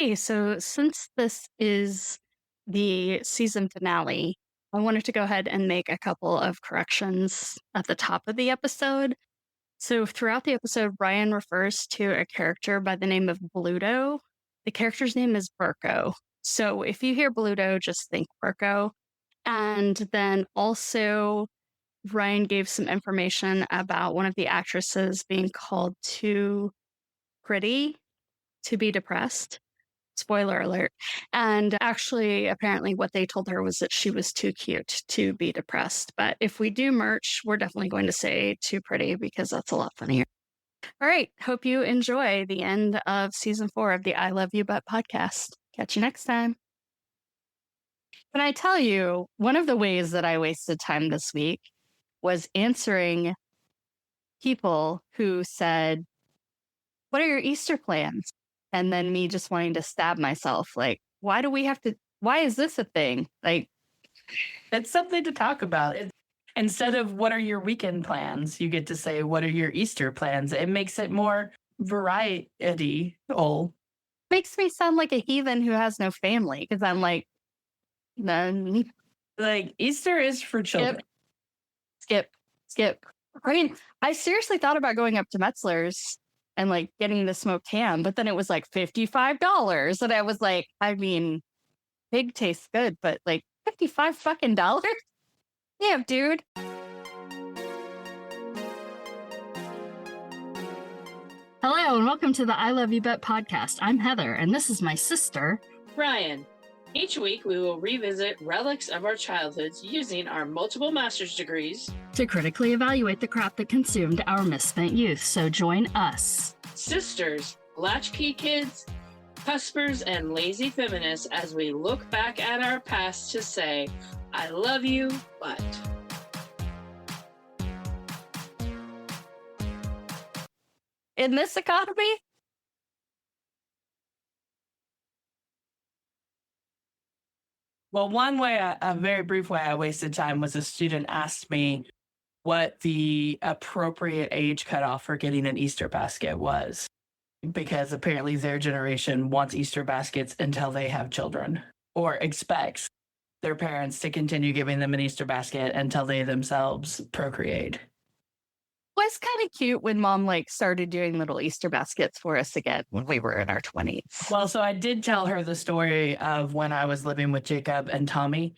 Hey, so since this is the season finale, I wanted to go ahead and make a couple of corrections at the top of the episode. So throughout the episode, Ryan refers to a character by the name of Bluto. The character's name is Berko. So if you hear Bluto, just think Berko. And then also, Ryan gave some information about one of the actresses being called too pretty to be depressed. Spoiler alert. And actually, apparently, what they told her was that she was too cute to be depressed. But if we do merch, we're definitely going to say too pretty because that's a lot funnier. All right. Hope you enjoy the end of season 4 of the I Love You But podcast. Catch you next time. Can I tell you, one of the ways that I wasted time this week was answering people who said, "What are your Easter plans?" And then me just wanting to stab myself. Like, why is this a thing? Like, It's something to talk about. Instead of what are your weekend plans, you get to say, what are your Easter plans? It makes it more variety. makes me sound like a heathen who has no family because I'm like, no, Like Easter is for children. skip. I mean, I seriously thought about going up to Metzler's and like getting the smoked ham, but then it was like $55. And I was like, I mean, pig tastes good, but like 55 fucking dollars? Damn, dude. Hello, and welcome to the I Love You Bet podcast. I'm Heather, and this is my sister, Rian. Each week, we will revisit relics of our childhoods using our multiple master's degrees to critically evaluate the crap that consumed our misspent youth. So join us, sisters, latchkey kids, cuspers, and lazy feminists as we look back at our past to say, I love you, but... in this economy? Well, a very brief way I wasted time was a student asked me what the appropriate age cutoff for getting an Easter basket was, because apparently their generation wants Easter baskets until they have children, or expects their parents to continue giving them an Easter basket until they themselves procreate. It was kind of cute when mom like started doing little Easter baskets for us again when we were in our 20s. Well, so I did tell her the story of when I was living with Jacob and Tommy,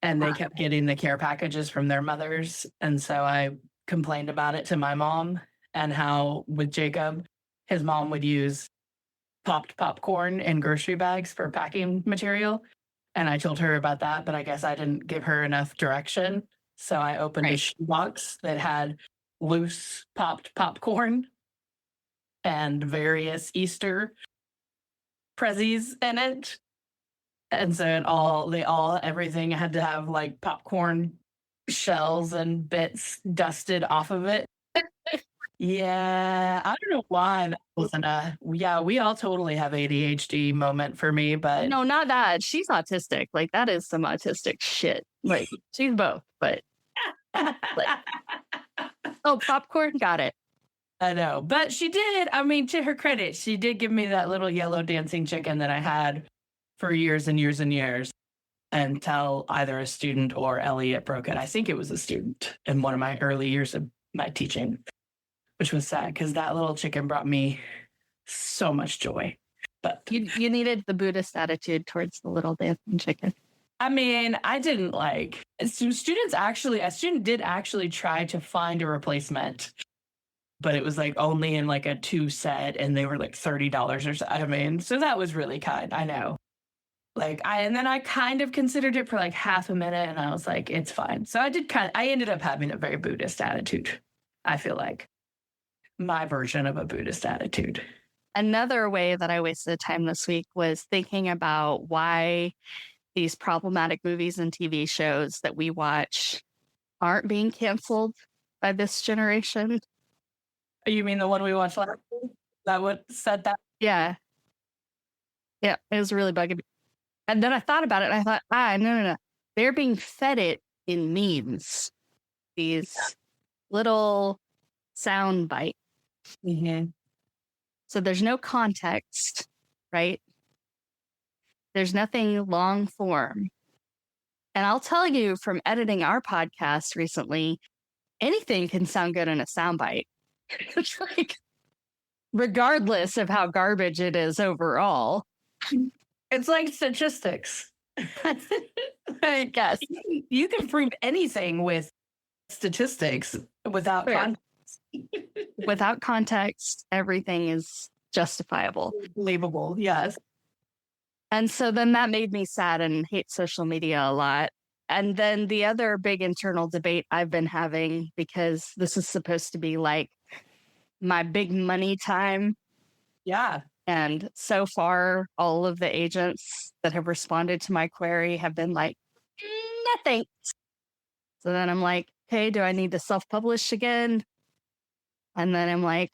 and they kept getting the care packages from their mothers. And so I complained about it to my mom, and how with Jacob, his mom would use popped popcorn in grocery bags for packing material. And I told her about that, but I guess I didn't give her enough direction. So I opened a shoebox that had loose popped popcorn and various Easter prezzies in it. And so everything had to have like popcorn shells and bits dusted off of it. Yeah, I don't know why that wasn't we all totally have ADHD moment for me, but no, not that. She's autistic. Like that is some autistic shit. Like she's both, but like, oh, popcorn, got it. I know, but she did. I mean, to her credit, she did give me that little yellow dancing chicken that I had for years and years and years until either a student or Elliot broke it. I think it was a student in one of my early years of my teaching, which was sad because that little chicken brought me so much joy. But you needed the Buddhist attitude towards the little dancing chicken. I mean, I didn't like a student did actually try to find a replacement, but it was like only in like a 2 set and they were like $30 or so. I mean, so that was really kind. I know. And then I kind of considered it for like half a minute and I was like, it's fine. So I ended up having a very Buddhist attitude. I feel like my version of a Buddhist attitude. Another way that I wasted time this week was thinking about why these problematic movies and TV shows that we watch aren't being canceled by this generation. You mean the one we watched last week? That what said that? Yeah. Yeah, it was really bugging me. And then I thought about it and I thought, no. They're being fed it in memes. These little sound bites. Mm-hmm. So there's no context, right? There's nothing long form. And I'll tell you from editing our podcast recently, anything can sound good in a soundbite. It's like, regardless of how garbage it is overall. It's like statistics. I guess. You can prove anything with statistics without Fair. context. Without context, everything is justifiable. Believable, yes. And so then that made me sad and hate social media a lot. And then the other big internal debate I've been having, because this is supposed to be like my big money time. Yeah. And so far, all of the agents that have responded to my query have been like, nothing. So then I'm like, hey, do I need to self-publish again? And then I'm like,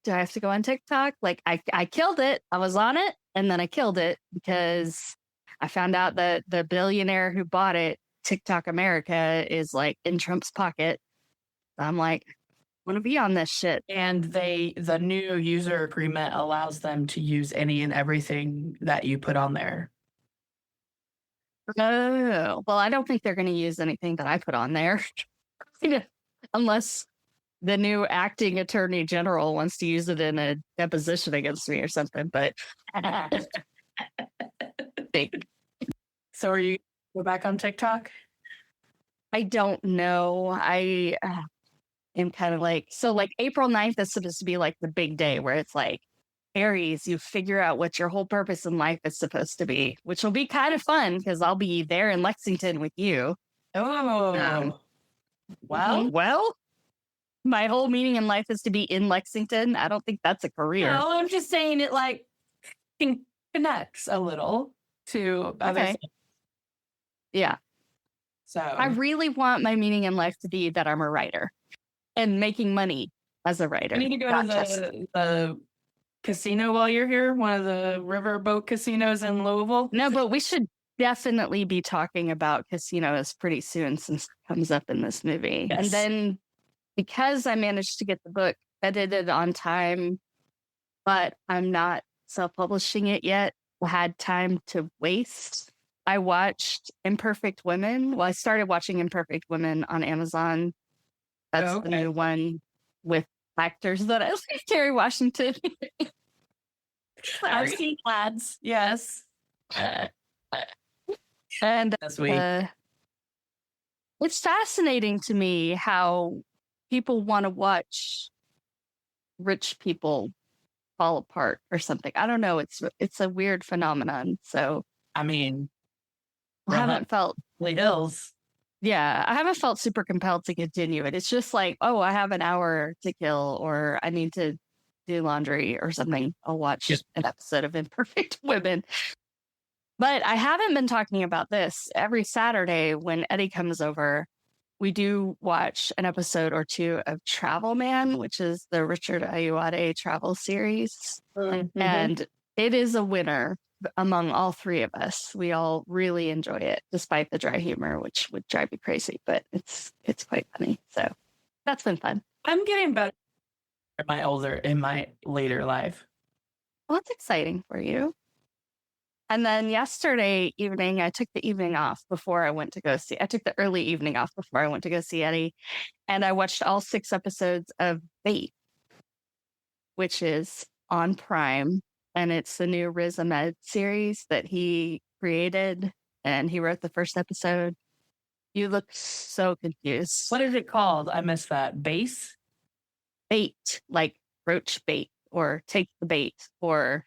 do I have to go on TikTok? Like, I killed it. I was on it. And then I killed it because I found out that the billionaire who bought it, TikTok America, is like in Trump's pocket. I'm like, I want to be on this shit. And the new user agreement allows them to use any and everything that you put on there. Oh, well, I don't think they're going to use anything that I put on there. Unless the new acting attorney general wants to use it in a deposition against me or something. But So are you go back on TikTok? I don't know. I am kind of like, so like April 9th is supposed to be like the big day where it's like, Aries, you figure out what your whole purpose in life is supposed to be, which will be kind of fun because I'll be there in Lexington with you. Oh, Well, my whole meaning in life is to be in Lexington. I don't think that's a career. no, I'm just saying it like connects a little to other Okay. things. Yeah. So I really want my meaning in life to be that I'm a writer and making money as a writer. I need to go not to just- the casino while you're here, one of the riverboat casinos in Louisville. No, but we should definitely be talking about casinos pretty soon since it comes up in this movie. Yes. And then because I managed to get the book edited on time, but I'm not self-publishing it yet, I had time to waste. I watched Imperfect Women. Well, I started watching Imperfect Women on Amazon. That's the new one with actors that I like, Kerry Washington. I've seen lads. Yes. And That's sweet. it's fascinating to me how people want to watch rich people fall apart or something. I don't know. It's a weird phenomenon. So I mean, I haven't felt Hills. Yeah, I haven't felt super compelled to continue it. It's just like, oh, I have an hour to kill, or I need to do laundry or something. I'll watch an episode of Imperfect Women. But I haven't been talking about this. Every Saturday when Eddie comes over, we do watch an episode or two of Travel Man, which is the Richard Ayoade travel series. Mm-hmm. And it is a winner among all three of us. We all really enjoy it, despite the dry humor, which would drive me crazy, but it's quite funny. So that's been fun. I'm getting better in my later life. Well, that's exciting for you. And then yesterday evening, I took the evening off before I went to go see. I took the early evening off before I went to go see Eddie, and I watched all 6 episodes of Bait, which is on Prime. And it's the new Riz Ahmed series that he created, and he wrote the first episode. You look so confused. What is it called? I missed that. Base? Bait, like roach bait, or take the bait, or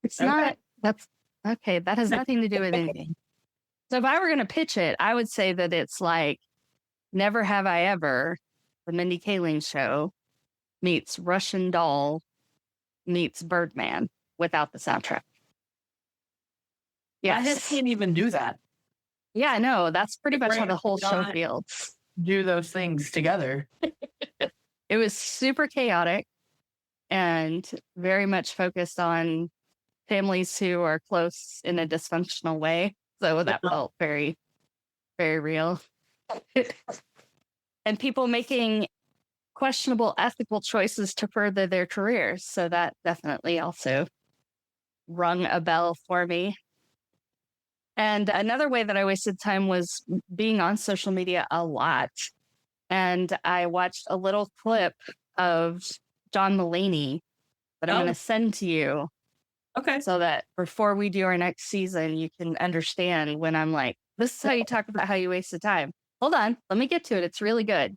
it's Okay. not. That's okay. That has nothing to do with anything. So if I were going to pitch it, I would say that it's like Never Have I Ever, the Mindy Kaling show, meets Russian Doll, meets Birdman. Without the soundtrack. I just can't even do that. Yeah, I know. That's pretty much how the whole show not feels. Do those things together. It was super chaotic and very much focused on families who are close in a dysfunctional way. So that felt very, very real. And people making questionable ethical choices to further their careers. So that definitely also rung a bell for me. And another way that I wasted time was being on social media a lot. And I watched a little clip of John Mulaney that I'm going to send to you. Okay. So that before we do our next season, you can understand when I'm like, this is how you talk about how you wasted time. Hold on. Let me get to it. It's really good.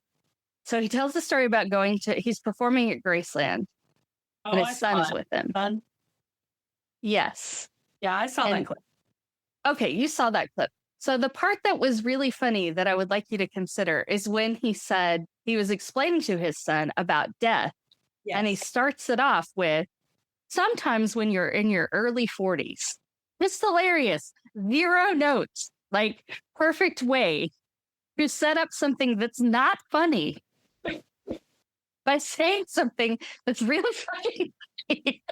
So he tells the story about he's performing at Graceland and his son's with him. Son? Yes. Yeah, I saw that clip. Okay, you saw that clip. So the part that was really funny that I would like you to consider is when he said he was explaining to his son about death. Yes. And he starts it off with, sometimes when you're in your early 40s, it's hilarious. 0 notes, like perfect way to set up something that's not funny by saying something that's really funny.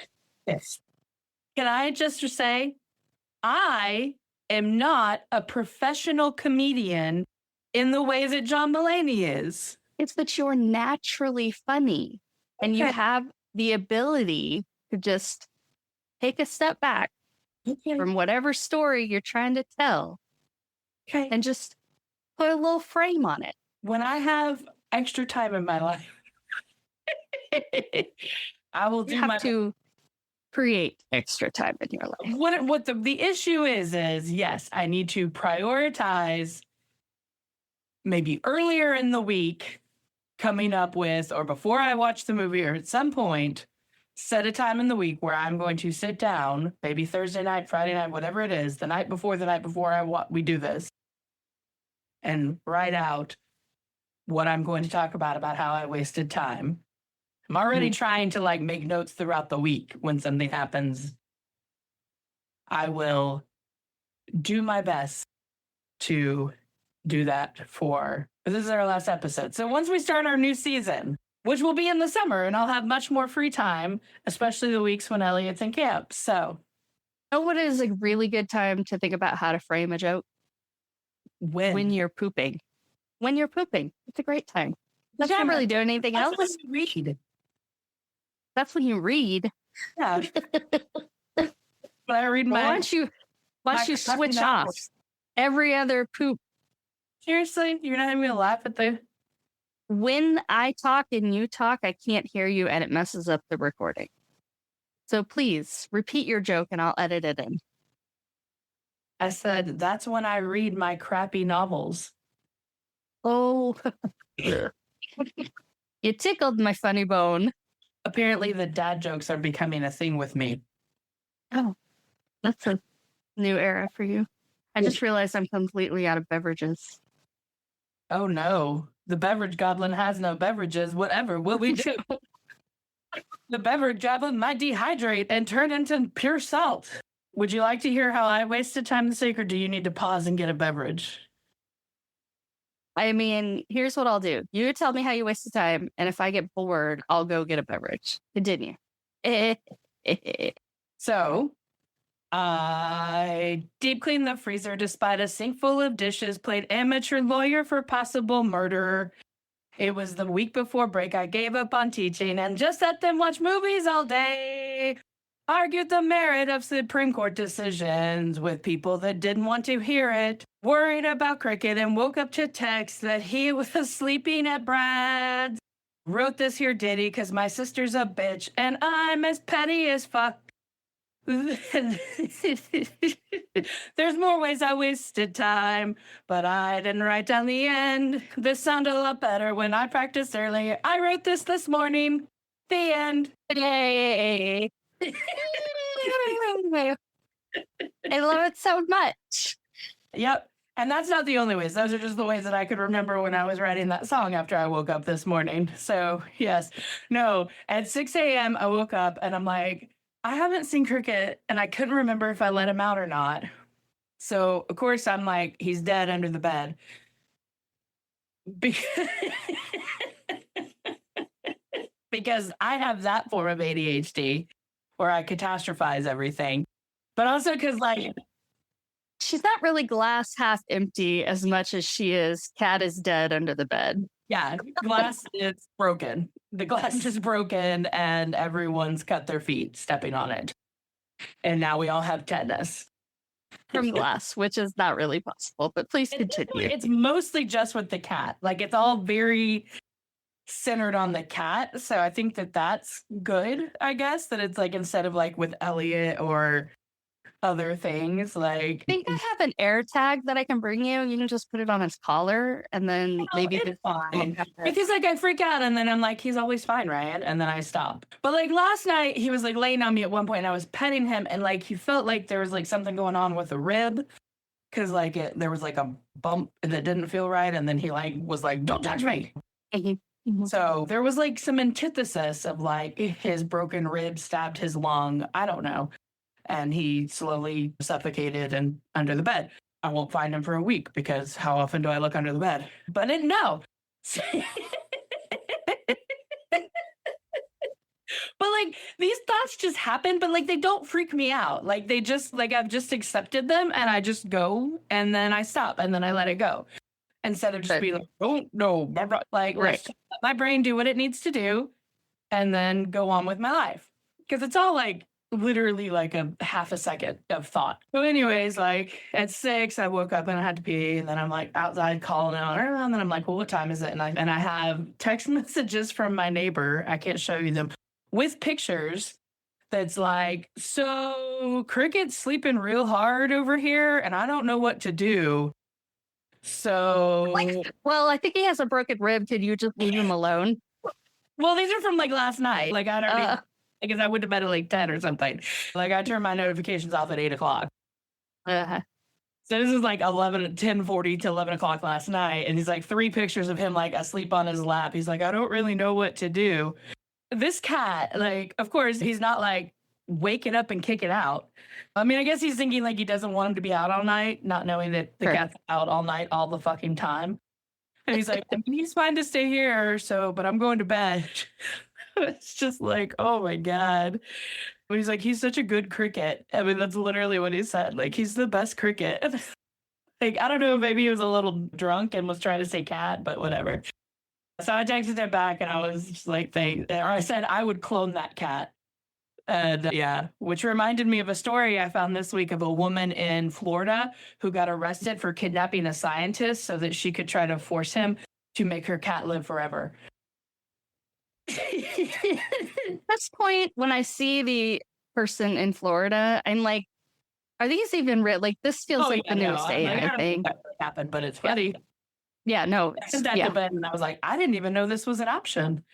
Yes. Can I just say, I am not a professional comedian in the way that John Mulaney is. It's that you're naturally funny and you have the ability to just take a step back from whatever story you're trying to tell and just put a little frame on it. When I have extra time in my life, I will do to create extra time in your life. What the issue is yes, I need to prioritize maybe earlier in the week coming up with, or before I watch the movie, or at some point, set a time in the week where I'm going to sit down, maybe Thursday night, Friday night, whatever it is, the night before we do this, and write out what I'm going to talk about how I wasted time. I'm already trying to make notes throughout the week when something happens. I will do my best to do that this is our last episode. So once we start our new season, which will be in the summer, and I'll have much more free time, especially the weeks when Elliot's in camp. So, you know what is a really good time to think about how to frame a joke? When you're pooping. When you're pooping. It's a great time. You're not really doing anything else. That's when you read. That's when you read. Yeah. When I read why don't you switch off every other poop? Seriously? You're not even going to laugh at the... When I talk and you talk, I can't hear you and it messes up the recording. So please repeat your joke and I'll edit it in. I said, that's when I read my crappy novels. Oh. You tickled my funny bone. Apparently the dad jokes are becoming a thing with me. Oh, that's a new era for you. I just realized I'm completely out of beverages. Oh no, the beverage goblin has no beverages. Whatever will we do? The beverage goblin might dehydrate and turn into pure salt. Would you like to hear how I wasted time this week, or do you need to pause and get a beverage? I mean, here's what I'll do. You tell me how you wasted time, and if I get bored, I'll go get a beverage. Continue. So, I deep cleaned the freezer despite a sink full of dishes, played amateur lawyer for possible murder. It was the week before break. I gave up on teaching and just let them watch movies all day. Argued the merit of Supreme Court decisions with people that didn't want to hear it. Worried about cricket and woke up to text that he was sleeping at Brad's. Wrote this here ditty because my sister's a bitch and I'm as petty as fuck. There's more ways I wasted time, but I didn't write down the end. This sounded a lot better when I practiced earlier. I wrote this morning. The end. Yay. I love it so much. Yep. And that's not the only ways. Those are just the ways that I could remember when I was writing that song after I woke up this morning. So, yes. No, at 6 a.m., I woke up and I'm like, I haven't seen cricket, and I couldn't remember if I let him out or not. So, of course, I'm like, he's dead under the bed. Because I have that form of ADHD where I catastrophize everything. But also because, she's not really glass half empty as much as she is cat is dead under the bed. Yeah, glass is broken. The glass is broken and everyone's cut their feet stepping on it. And now we all have tetanus. from glass, which is not really possible, but please continue. It's mostly just with the cat. Like, it's all very centered on the cat. So I think that that's good, I guess, that it's like instead of like with Elliot or other things, like I think I have an air tag that I can bring you. You can just put it on his collar and then maybe it's fine. Because like I freak out and then I'm like, he's always fine, Ryan. And then I stop. But like last night he was like laying on me at one point and I was petting him and like he felt like there was like something going on with the rib. Cause like there was like a bump that didn't feel right. And then he like was like, don't touch me. So there was like some antithesis of like his broken rib stabbed his lung. I don't know. And he slowly suffocated and under the bed. I won't find him for a week because how often do I look under the bed? But no. But like these thoughts just happen, but like they don't freak me out. Like they just like I've just accepted them and I just go and then I stop and then I let it go. Instead of just being like, oh no, like let my brain do what it needs to do and then go on with my life. Because it's all like literally like a half a second of thought. So anyways, like at 6, I woke up and I had to pee and then I'm like outside calling out and then I'm like, well, what time is it? And I have text messages from my neighbor. I can't show you them with pictures. That's like, so Cricket's sleeping real hard over here and I don't know what to do. So, well, I think he has a broken rib. Could you just leave him alone? Well, these are from like last night. Like I'd already, because I went to bed at like 10 or something. Like I turned my notifications off at 8 o'clock. So this is like 10:40 to 11 o'clock last night. And he's like 3 pictures of him like asleep on his lap. He's like, I don't really know what to do. This cat, like, of course, he's not like waking up and kicking out. I mean, I guess he's thinking like he doesn't want him to be out all night, not knowing that the cat's out all night all the fucking time. And he's like, I mean, he's fine to stay here, so, but I'm going to bed. It's just like, oh my God. But he's like, he's such a good cricket. I mean, that's literally what he said. Like, he's the best cricket. Like, I don't know, maybe he was a little drunk and was trying to say cat, but whatever. So I texted him back and I was just like, I said I would clone that cat. And yeah, which reminded me of a story I found this week of a woman in Florida who got arrested for kidnapping a scientist so that she could try to force him to make her cat live forever. At this point, when I see the person in Florida, I'm like, are these even real? Like, this feels like the news day, I think. That happened, but it's funny. Yeah, no. I sat to bed and I was like, I didn't even know this was an option.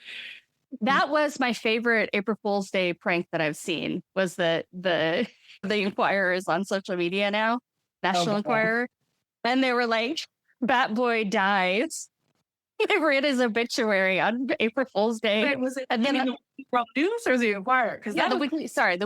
That was my favorite April Fool's Day prank that I've seen, was that the Inquirer is on social media now, National Enquirer. And they were like, Bat Boy dies. They ran his obituary on April Fool's Day. Wait, was it and then the World News or the Inquirer? Because the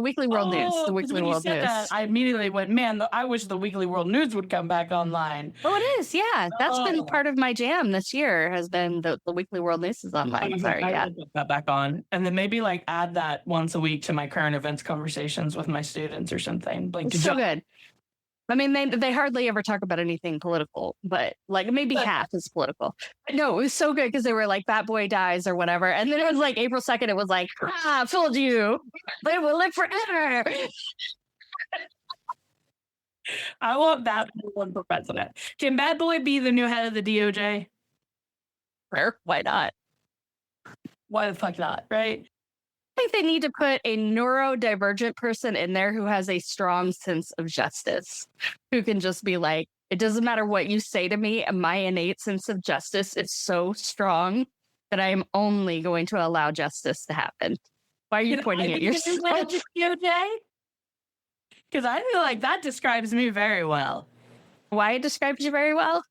Weekly World News. The Weekly World News. That, I immediately went, man, I wish the Weekly World News would come back online. Oh, it is, yeah. That's been part of my jam this year. Has been the Weekly World News is online. Sorry, I put that back on, and then maybe like add that once a week to my current events conversations with my students or something. Like, it's so good. I mean, they hardly ever talk about anything political, but like maybe half is political. But no, it was so good because they were like, Bat Boy dies or whatever. And then it was like April 2nd, it was like, I told you, they will live forever. I want Bat Boy for president. Can Bat Boy be the new head of the DOJ? Sure, why not? Why the fuck not, right? I think they need to put a neurodivergent person in there who has a strong sense of justice, who can just be like, it doesn't matter what you say to me, my innate sense of justice is so strong that I am only going to allow justice to happen. Why are you pointing at yourself? Because I feel like that describes me very well. Why it describes you very well?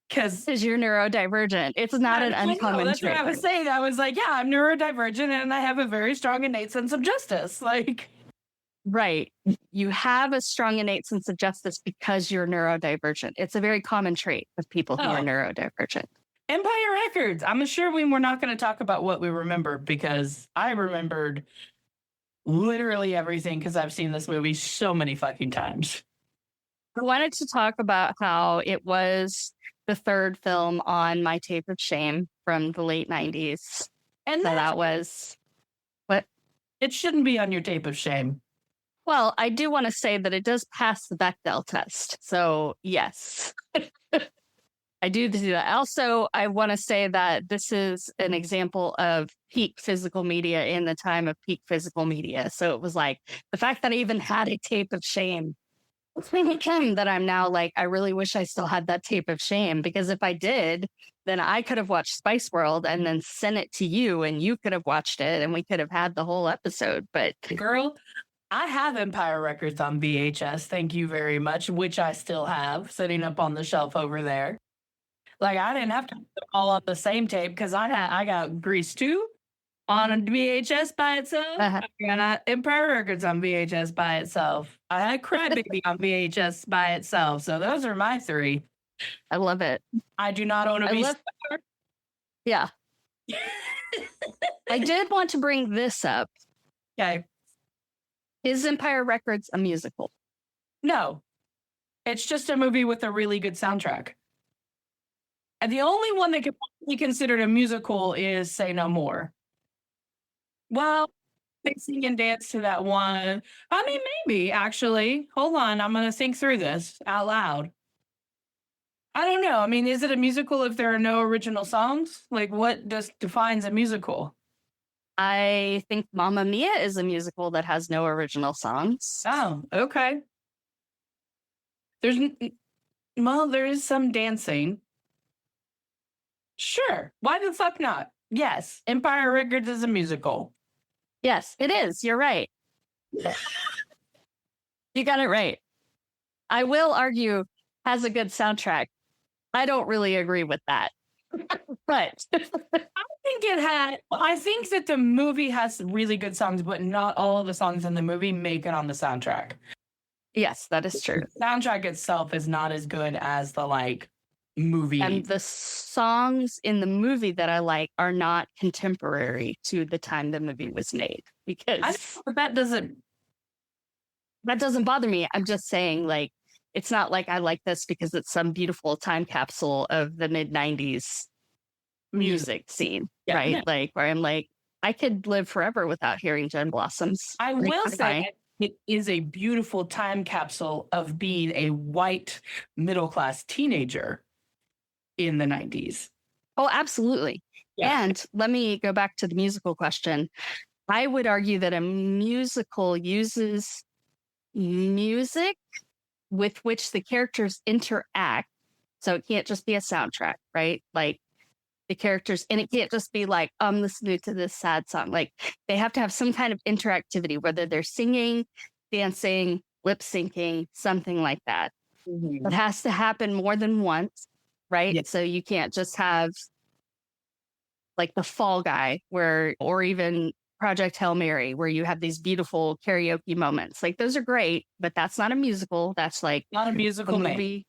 Because you're neurodivergent. It's not an uncommon trait. That's what I was saying. I was like, yeah, I'm neurodivergent and I have a very strong innate sense of justice. Like, right. You have a strong innate sense of justice because you're neurodivergent. It's a very common trait of people who are neurodivergent. Empire Records. I'm sure we're not going to talk about what we remember because I remembered literally everything because I've seen this movie so many fucking times. I wanted to talk about how it was the third film on my tape of shame from the late 90s. And so that was what? It shouldn't be on your tape of shame. Well, I do want to say that it does pass the Bechdel test. So, yes, I do that. Also, I want to say that this is an example of peak physical media in the time of peak physical media. So it was like the fact that I even had a tape of shame. It's made me come that I'm now like, I really wish I still had that tape of shame, because if I did, then I could have watched Spice World and then sent it to you and you could have watched it and we could have had the whole episode. But Girl, I have Empire Records on VHS. Thank you very much, which I still have sitting up on the shelf over there. Like, I didn't have to put them all on the same tape because I got Grease 2 on VHS by itself. Uh-huh. I got Empire Records on VHS by itself. I had Crybaby on VHS by itself. So those are my three. I love it. I do not own a VCR. Yeah. I did want to bring this up. Okay. Is Empire Records a musical? No. It's just a movie with a really good soundtrack. And the only one that could be considered a musical is Say No More. Well, they sing and dance to that one. I mean, maybe, actually. Hold on. I'm going to think through this out loud. I don't know. I mean, is it a musical if there are no original songs? Like, what defines a musical? I think Mamma Mia is a musical that has no original songs. Oh, okay. There is some dancing. Sure. Why the fuck not? Yes. Empire Records is a musical. Yes, it is. You're right. You got it right. I will argue has a good soundtrack. I don't really agree with that. But I think that the movie has really good songs, but not all of the songs in the movie make it on the soundtrack. Yes, that is true. The soundtrack itself is not as good as the movie. And the songs in the movie that I like are not contemporary to the time the movie was made, because that doesn't bother me. I'm just saying, like, it's not like I like this because it's some beautiful time capsule of the mid 90s music scene, right? No. Like, where I'm like, I could live forever without hearing Jen Blossoms. I will say it is a beautiful time capsule of being a white middle-class teenager in the 90s. Oh, absolutely. Yeah. And let me go back to the musical question. I would argue that a musical uses music with which the characters interact. So it can't just be a soundtrack, right? Like the characters, and it can't just be like, I'm listening to this sad song. Like they have to have some kind of interactivity, whether they're singing, dancing, lip syncing, something like that. Mm-hmm. It has to happen more than once, right? Yeah. So you can't just have like the Fall Guy or even Project Hail Mary, where you have these beautiful karaoke moments. Like those are great, but that's not a musical. That's like not a musical movie.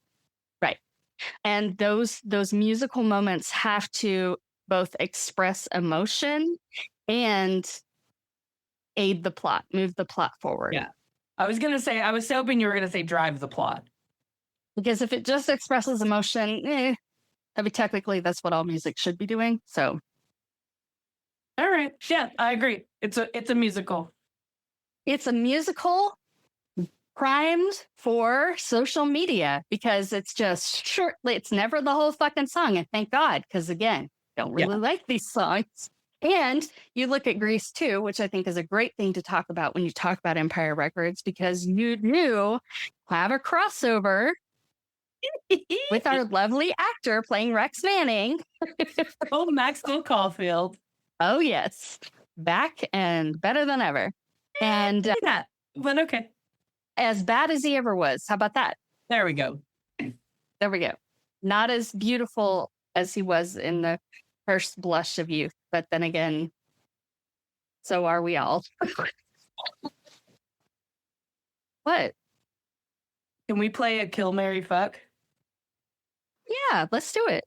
Right. And those musical moments have to both express emotion and aid the plot, move the plot forward. Yeah. I was hoping you were going to say drive the plot. Because if it just expresses emotion, I mean, technically that's what all music should be doing. So. All right. Yeah, I agree. It's a musical. It's a musical primed for social media because it's just short. It's never the whole fucking song. And thank God, because again, don't really like these songs. And you look at Grease too, which I think is a great thing to talk about when you talk about Empire Records, because you do have a crossover with our lovely actor playing Rex Manning. Oh, Maxwell Caufield. Oh, yes. Back and better than ever. And but okay. As bad as he ever was. How about that? There we go. There we go. Not as beautiful as he was in the first blush of youth. But then again, so are we all. What? Can we play a Kill, Marry, Fuck? Yeah, let's do it.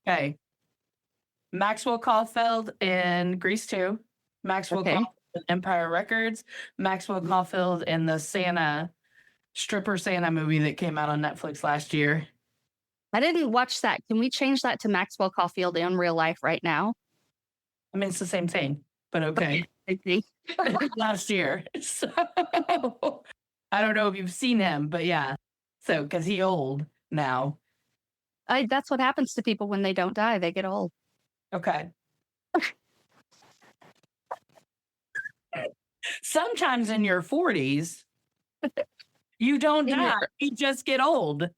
Okay. Maxwell Caufield in Grease 2. Maxwell Caufield in Empire Records. Maxwell Caufield in the stripper Santa movie that came out on Netflix last year. I didn't watch that. Can we change that to Maxwell Caufield in real life right now? I mean, it's the same thing, but okay. I think. last year. So I don't know if you've seen him, but yeah. So because he old now. That's what happens to people when they don't die. They get old. Okay. Sometimes in your 40s, you don't In die. your, You just get old.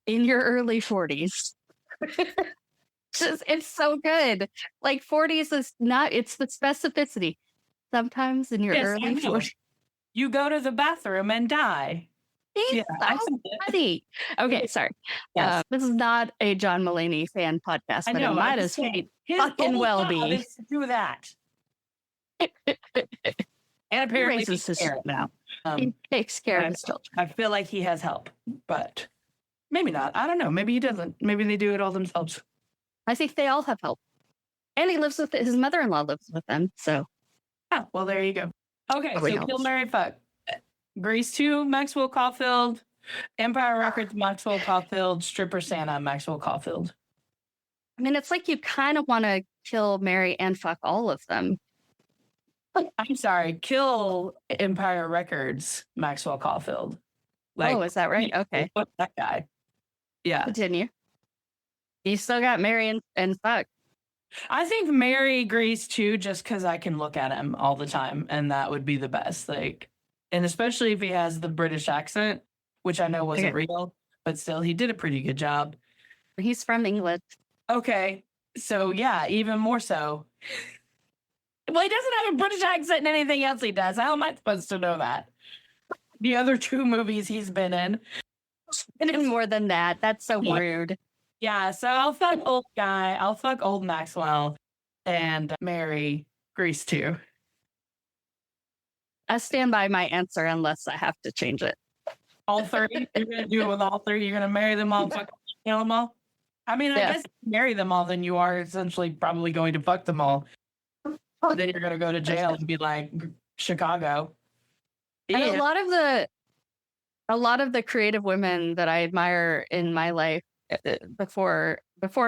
in your early 40s. It's so good. Like 40s is not, it's the specificity. Sometimes in your Yes, I early know. 40s. You go to the bathroom and die. He's Yeah, I so see it. funny. Okay, sorry. Yes. This is not a John Mulaney fan podcast, I but it know. might I'm as just saying. His fucking whole well job be. is to do that. And He apparently raises he's his, parent now. he takes care of I- his children. I feel like he has help, but maybe not. I don't know. Maybe he doesn't. Maybe they do it all themselves. I think they all have help. And he lives with his mother-in-law lives with them. So Oh, well, there you go. Okay, Nobody so knows. Kill, Marry, Fuck. Grease 2, Maxwell Caufield. Empire Records, Maxwell Caufield. Stripper Santa, Maxwell Caufield. I mean, it's like you kind of want to kill, marry, and fuck all of them. I'm sorry, Kill Empire Records, Maxwell Caufield. Oh, is that right? Okay. What that guy? Yeah. Continue. You still got marry and fuck. I think marry Grease too, just because I can look at him all the time, and that would be the best. Like, and especially if he has the British accent, which I know wasn't real, but still, he did a pretty good job. He's from England. Okay, so yeah, even more so. Well, he doesn't have a British accent in anything else he does. How am I supposed to know that? The other 2 movies he's been in. And more than that. That's so rude. Yeah, so I'll fuck old guy. I'll fuck old Maxwell and marry Grease too. I stand by my answer unless I have to change it. All 3? You're going to do it with all 3? You're going to marry them all, fuck, kill them all? I mean, I guess if you marry them all, then you are essentially probably going to fuck them all. Then you're going to go to jail and be like, Chicago. And Yeah. a lot of the creative women that I admire in my life before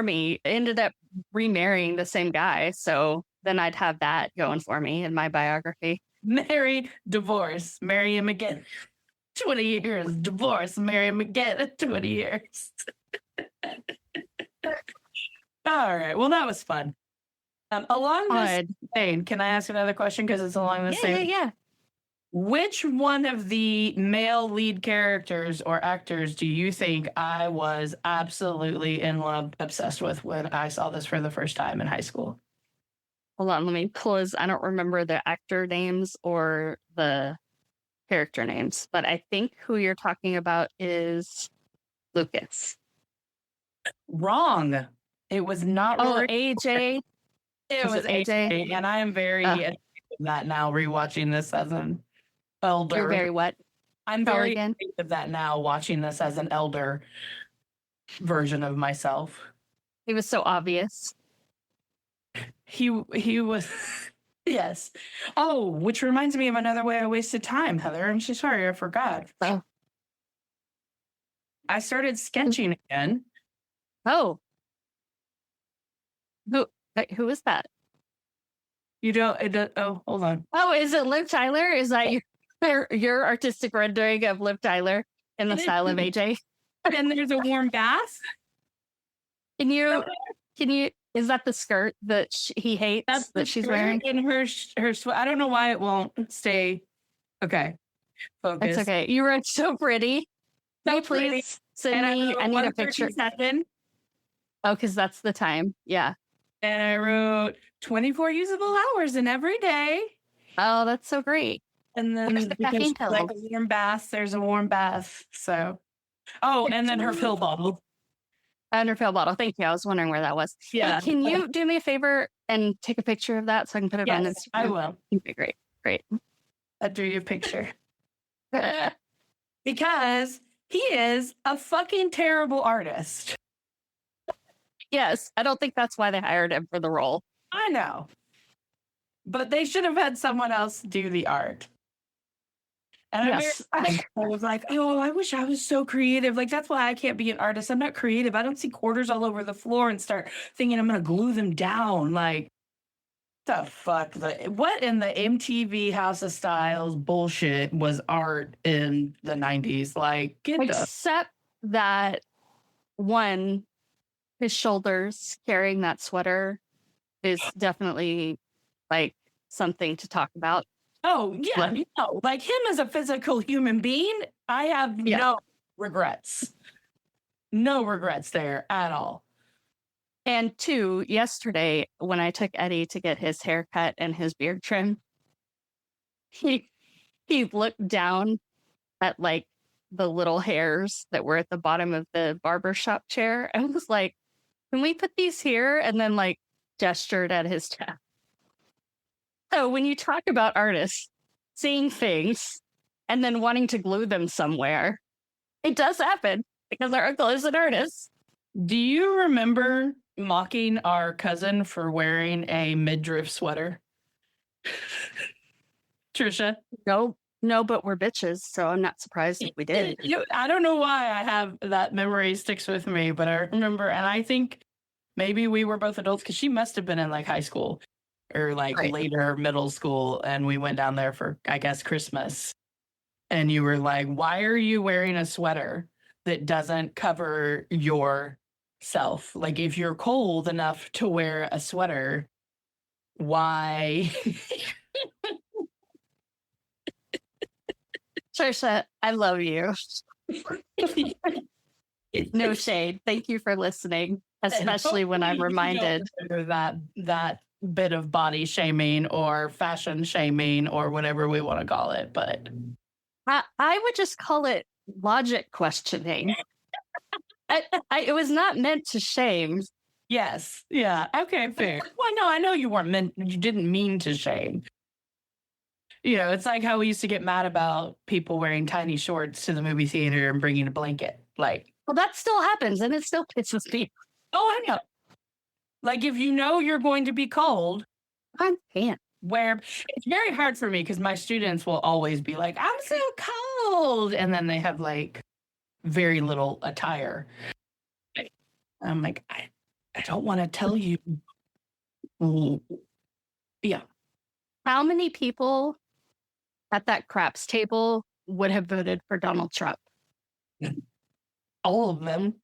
me ended up remarrying the same guy. So then I'd have that going for me in my biography. Marry, divorce, marry him again. 20 years, divorce, marry him again. 20 years. All right. Well, that was fun. Along this vein, can I ask another question? Because it's along the same. Yeah. Which one of the male lead characters or actors do you think I was absolutely in love, obsessed with when I saw this for the first time in high school? Hold on, let me close. I don't remember the actor names or the character names, but I think who you're talking about is Lucas. Wrong. It was not. Oh, Rory. AJ. It was AJ, and I am very ashamed of that now. Rewatching this as an elder, You're very what? I'm Tell very again. ashamed of that now. Watching this as an elder version of myself. He was so obvious. He was. Yes. Oh, which reminds me of another way I wasted time, Heather. I'm so sorry, I forgot. Oh. I started sketching again. Oh. Who is that? You don't. Oh, hold on. Oh, is it Liv Tyler? Is that your artistic rendering of Liv Tyler in the style of AJ? And there's a warm bath. Can you? Is that the skirt that he hates? That's that she's wearing. In her I don't know why it won't stay. Okay, focus. It's okay. You wrote so pretty. So Please pretty. send me. I need a picture. 137. Oh, because that's the time. Yeah. And I wrote 24 usable hours in every day. Oh, that's so great. And then Where's the because caffeine she's like pills? a warm bath, there's a warm bath. So, oh, and then her pill bottle. And her pill bottle. Thank you. I was wondering where that was. Yeah. Can you do me a favor and take a picture of that so I can put it on Yes, Instagram? I will. Okay, great. I drew you a picture. Because he is a fucking terrible artist. Yes, I don't think that's why they hired him for the role. I know. But they should have had someone else do the art. And Yes. I was like, oh, I wish I was so creative. Like, that's why I can't be an artist. I'm not creative. I don't see quarters all over the floor and start thinking I'm going to glue them down. Like, The fuck? What in the MTV House of Styles bullshit was art in the 90s? Like, get the Except that one, his shoulders carrying that sweater is definitely like something to talk about. oh yeah, Like, no, like him as a physical human being, I have Yeah. no regrets. No regrets there at all. And two, yesterday when I took Eddie to get his haircut and his beard trim, he looked down at like the little hairs that were at the bottom of the barbershop chair and was like, "Can we put these here?" And then like gestured at his chest. So when you talk about artists seeing things and then wanting to glue them somewhere, it does happen because our uncle is an artist. Do you remember mocking our cousin for wearing a midriff sweater? Trisha? No, but we're bitches, so I'm not surprised if we did. I don't know why I have that memory sticks with me, but I remember, and I think maybe we were both adults because she must have been in like high school or like Right. later middle school, and we went down there for, I guess, Christmas. And you were like, why are you wearing a sweater that doesn't cover yourself? Like, if you're cold enough to wear a sweater, why? Trisha, I love you. No shade. Thank you for listening, especially when I'm Hopefully you don't reminded. remember that bit of body shaming or fashion shaming or whatever we want to call it. But I would just call it logic questioning. It was not meant to shame. yes, yeah, okay, fair. Well, no, I know you didn't mean to shame. You know, it's like how we used to get mad about people wearing tiny shorts to the movie theater and bringing a blanket. Like, Well, that still happens, and it still pisses me. oh, I know. Like, if you know you're going to be cold, I can't. where it's very hard for me because my students will always be like, I'm so cold. And then they have like very little attire. I'm like, I don't want to tell you. Yeah. How many people at that craps table would have voted for Donald Trump? All of them,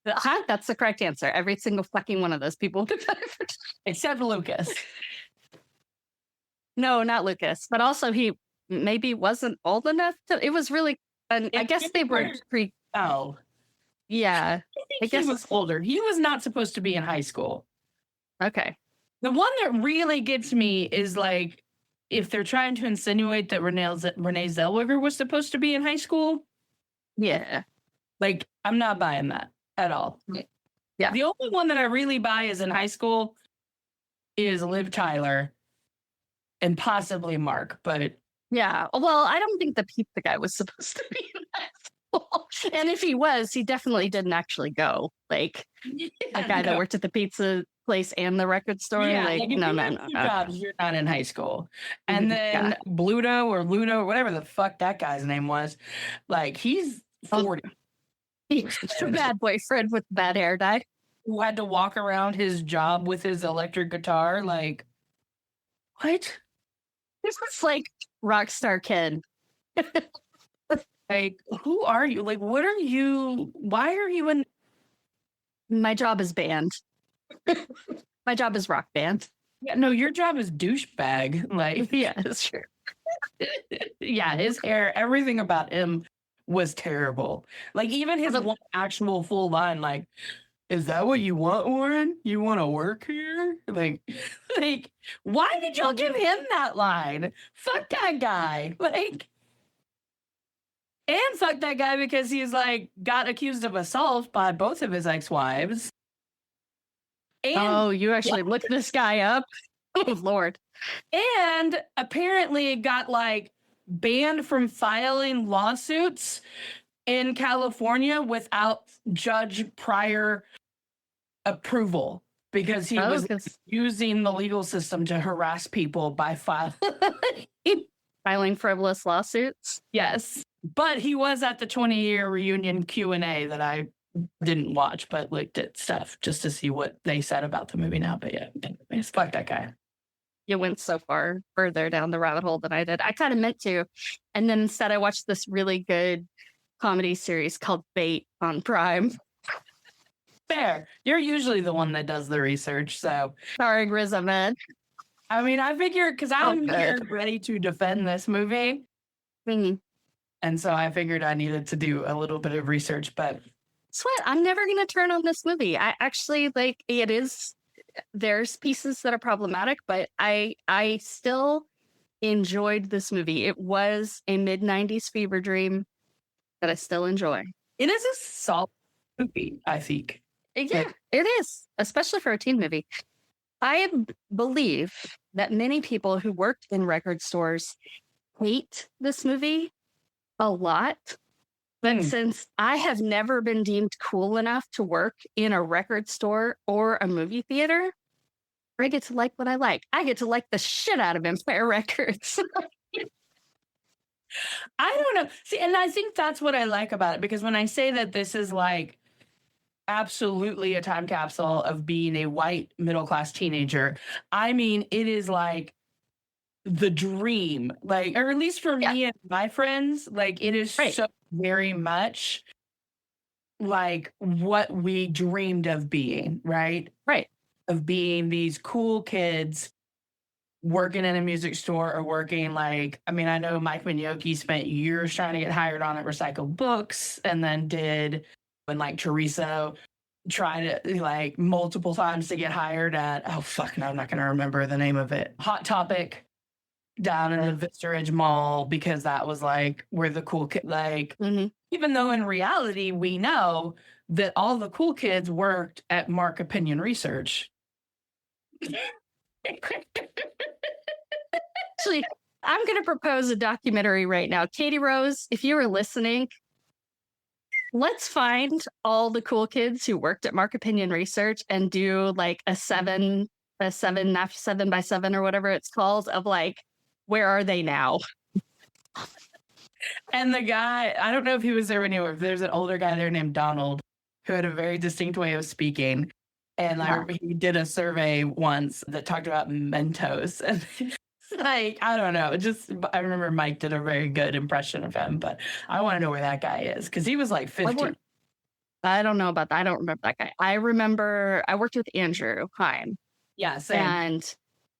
That's the correct answer. Every single fucking one of those people would have voted for Trump. except Lucas. No, not Lucas. But also he maybe wasn't old enough to. It was really. And I guess they were pre. Oh, Yeah. I he guess. was older. He was not supposed to be in high school. Okay. The one that really gets me is like, if they're trying to insinuate that Renee Zellweger was supposed to be in high school, Yeah. like, I'm not buying that at all. Yeah. The only one that I really buy is in high school is Liv Tyler and possibly Mark, but Yeah. Well, I don't think the pizza guy was supposed to be in that school. And if he was, he definitely didn't actually go. Like the guy that worked at the pizza place and the record store. Yeah, like like, if no, you no, have no. two no. jobs, you're not in high school. And then Yeah. Bluto or Luno or whatever the fuck that guy's name was, like, he's 40. He's a bad boyfriend with bad hair dye. Who had to walk around his job with his electric guitar. Like, what? This was like Rockstar Kid. Like, who are you? Like, what are you? Why are you in? My job is band. My job is rock band. Yeah, no, your job is douchebag. Like, Yeah, it's true. yeah, his hair, everything about him was terrible. Like, even his one actual full line, like, is that what you want, Warren? You want to work here? Like, why did y'all give him that line? Fuck that guy. Like, and fuck that guy because he's like got accused of assault by both of his ex-wives. And, Oh, you actually looked this guy up? Oh, Lord. and apparently got like banned from filing lawsuits in California without judge prior approval because he was using the legal system to harass people by filing frivolous lawsuits. Yes, but he was at the 20-year reunion Q&A that I didn't watch, but looked at stuff just to see what they said about the movie now. But yeah, anyways, fuck that guy. you went so far further down the rabbit hole than I did. I kind of meant to. And then instead I watched this really good comedy series called Bait on Prime. Fair. You're usually the one that does the research, so. Starring Riz Ahmed. I mean, I figured, because I'm here ready to defend this movie. Mm-hmm. And so I figured I needed to do a little bit of research, but. Sweat, I'm never going to turn on this movie. I actually, like, it is, there's pieces that are problematic, but I still enjoyed this movie. It was a mid-90s fever dream that I still enjoy. It is a solid movie, I think. Yeah, it is, especially for a teen movie. I believe that many people who worked in record stores hate this movie a lot. But since I have never been deemed cool enough to work in a record store or a movie theater, I get to like what I like. I get to like the shit out of Empire Records. I don't know. See, and I think that's what I like about it, because when I say that this is like absolutely a time capsule of being a white middle-class teenager, I mean, it is like the dream, like, or at least for me and my friends, like, it is so very much like what we dreamed of being, right? Right. Of being these cool kids working in a music store, or working, like, I mean, I know Mike Mignoki spent years trying to get hired on at Recycled Books, and then did when, like, Teresa tried to, like, multiple times to get hired at, oh fuck, no, I'm not gonna remember the name of it, Hot Topic down in the Vista Ridge Mall, because that was like where the cool kid, like, even though in reality we know that all the cool kids worked at Mark Opinion Research. Actually, I'm going to propose a documentary right now. Katie Rose, if you were listening, let's find all the cool kids who worked at Mark Opinion Research and do like a seven by seven or whatever it's called, of like, where are they now? And the guy, I don't know if he was there anywhere. There's an older guy there named Donald who had a very distinct way of speaking. And I remember he did a survey once that talked about Mentos. And like, I don't know. Just, I remember Mike did a very good impression of him, but I want to know where that guy is, because he was like 50. I don't know about that. I don't remember that guy. I remember I worked with Andrew Heim. Yeah, same. And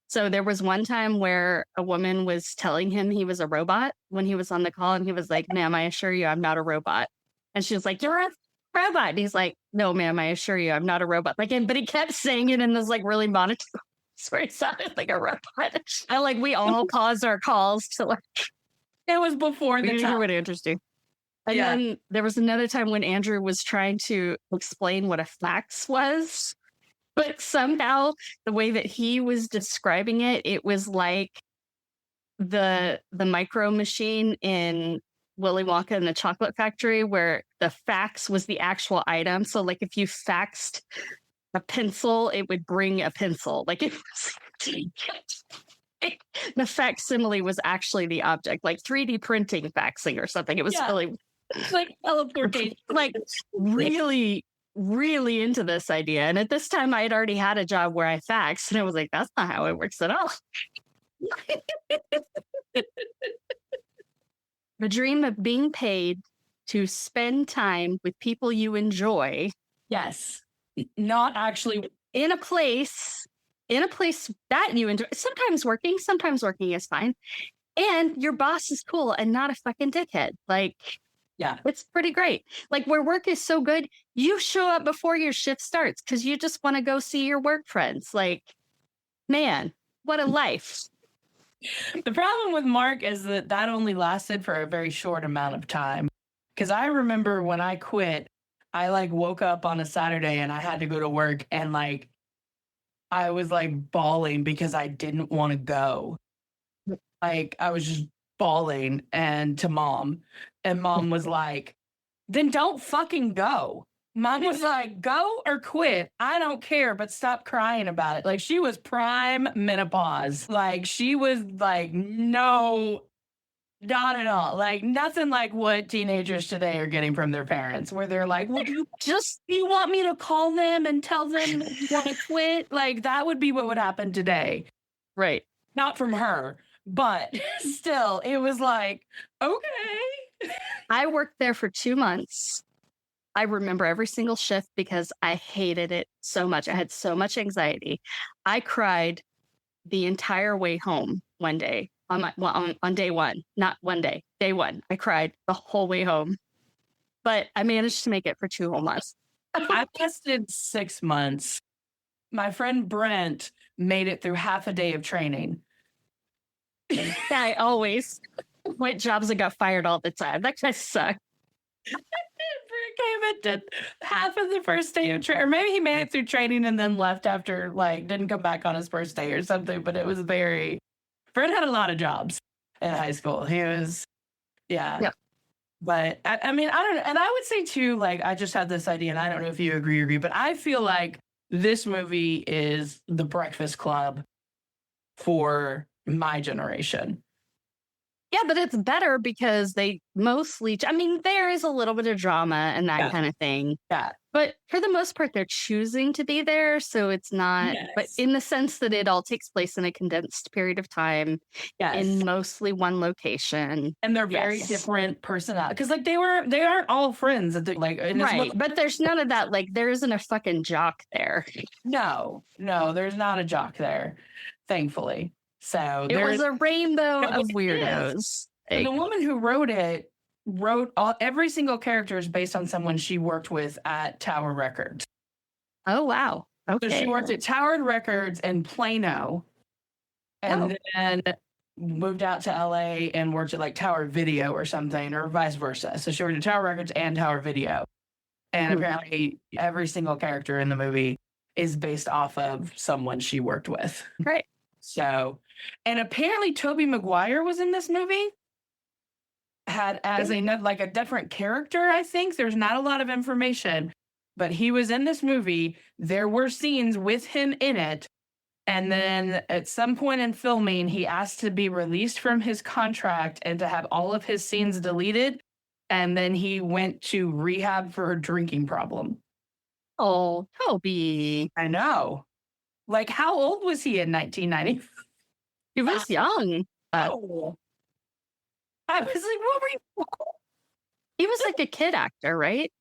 so there was one time where a woman was telling him he was a robot when he was on the call, and he was like, "Ma'am, I assure you I'm not a robot." And she was like, "You're a robot." And he's like, "No, ma'am, I assure you I'm not a robot." Like, but he kept saying it in this like really monotone where it sounded like a robot. And like we all paused our calls to like, it was before the time. Really interesting. And then there was another time when Andrew was trying to explain what a fax was. But somehow the way that he was describing it, it was like the micro machine in Willy Wonka and the Chocolate Factory, where the fax was the actual item. So like if you faxed a pencil, it would bring a pencil. Like it was the facsimile was actually the object, like 3D printing faxing or something. It was really like teleportation. Like really into this idea. And at this time I had already had a job where I faxed, and I was like, that's not how it works at all. The dream of being paid to spend time with people you enjoy. Yes. Not actually in a place that you enjoy. Sometimes working is fine. And your boss is cool and not a fucking dickhead. Like, yeah, it's pretty great. Like, where work is so good, you show up before your shift starts because you just want to go see your work friends. Like, man, what a life. The problem with Mark is that only lasted for a very short amount of time. Because I remember when I quit, I like woke up on a Saturday and I had to go to work, and like I was like bawling because I didn't want to go. Like I was just bawling, and to mom, and mom was like, then don't fucking go. Mom was like, go or quit. I don't care, but stop crying about it. Like she was prime menopause. Like she was like, no, not at all. Like nothing like what teenagers today are getting from their parents, where they're like, well, do you want me to call them and tell them you want to quit? Like that would be what would happen today. Right. not from her, but still, it was like, okay. I worked there for 2 months. I remember every single shift because I hated it so much. I had so much anxiety. I cried the entire way home one day on day one, not one day, day one. I cried the whole way home, but I managed to make it for 2 whole months. I lasted 6 months. My friend Brent made it through half a day of training. Yeah, I always quit jobs and got fired all the time. That kind of sucked. Brent came and did half of the first day of training, or maybe he made it through training and then left after, like, didn't come back on his first day or something. But it was very. Brent had a lot of jobs in high school. He was, yeah. Yep. But I mean, I don't know. And I would say too, like, I just had this idea, and I don't know if you agree, but I feel like this movie is the Breakfast Club for my generation. Yeah, but it's better because they mostly, I mean, there is a little bit of drama and that kind of thing. Yeah. But for the most part, they're choosing to be there. So it's not, but in the sense that it all takes place in a condensed period of time in mostly one location. And they're very different personalities. Because, like, they aren't all friends. Like, right. But there's none of that. Like, there isn't a fucking jock there. No, there's not a jock there, thankfully. So it was a rainbow of weirdos. Like, the woman who wrote it wrote every single character is based on someone she worked with at Tower Records. Oh, wow. Okay. So she worked at Tower Records in Plano and then moved out to LA and worked at, like, Tower Video or something, or vice versa. So she worked at Tower Records and Tower Video. And apparently every single character in the movie is based off of someone she worked with. Right. So, and apparently Tobey Maguire was in this movie. Had as a different character, I think. There's not a lot of information, but he was in this movie. There were scenes with him in it. And then at some point in filming, he asked to be released from his contract and to have all of his scenes deleted. And then he went to rehab for a drinking problem. Oh, Toby. I know. Like, how old was he in 1990? He was young. Oh. I was like, what were you? He was like a kid actor, right?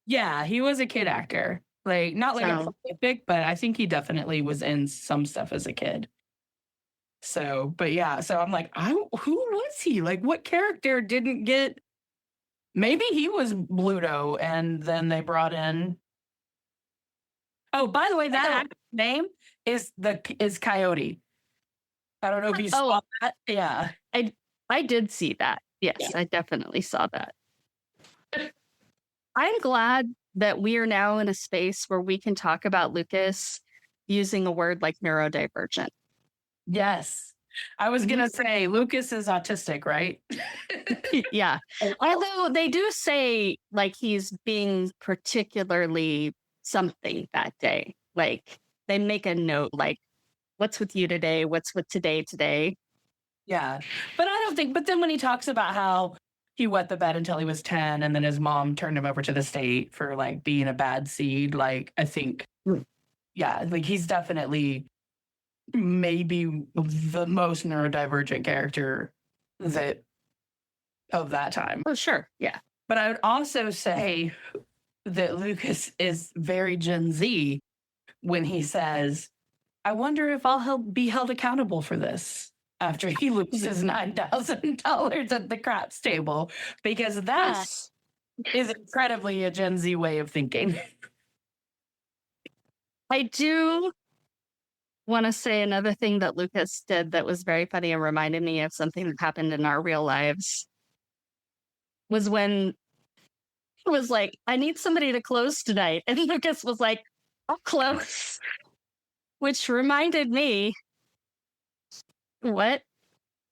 Yeah, he was a kid actor. Like, not like a prolific, but I think he definitely was in some stuff as a kid. So, but yeah, so I'm like, who was he? Like, what character didn't get? Maybe he was Bluto, and then they brought in. Oh, by the way, that actor's name is Coyote. I don't know if you saw that. Yeah, I did see that. Yes, I definitely saw that. I'm glad that we are now in a space where we can talk about Lucas using a word like neurodivergent. Yes. I was going to say Lucas is autistic, right? Yeah. Although they do say, like, he's being particularly something that day. Like, they make a note, like, what's with you today? What's with today? Yeah. But I don't think, but then when he talks about how he wet the bed until he was 10 and then his mom turned him over to the state for, like, being a bad seed, like, I think, yeah, like, he's definitely maybe the most neurodivergent character of that time. Oh, sure. Yeah. But I would also say that Lucas is very Gen Z when he says, I wonder if I'll be held accountable for this after he loses $9,000 at the craps table, because that is incredibly a Gen Z way of thinking. I do want to say another thing that Lucas did that was very funny and reminded me of something that happened in our real lives was when he was like, I need somebody to close tonight. And Lucas was like, I'll close. Which reminded me, what?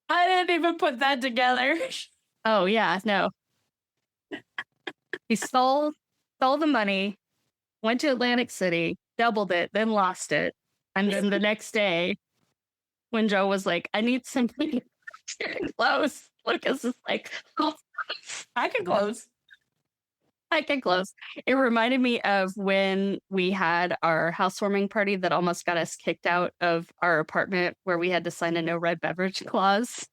I didn't even put that together. Oh, yeah, no. He stole the money, went to Atlantic City, doubled it, then lost it. And then the next day, when Joe was like, I need somebody to close, Lucas is like, oh, I can close. I can close. It reminded me of when we had our housewarming party that almost got us kicked out of our apartment where we had to sign a no red beverage clause.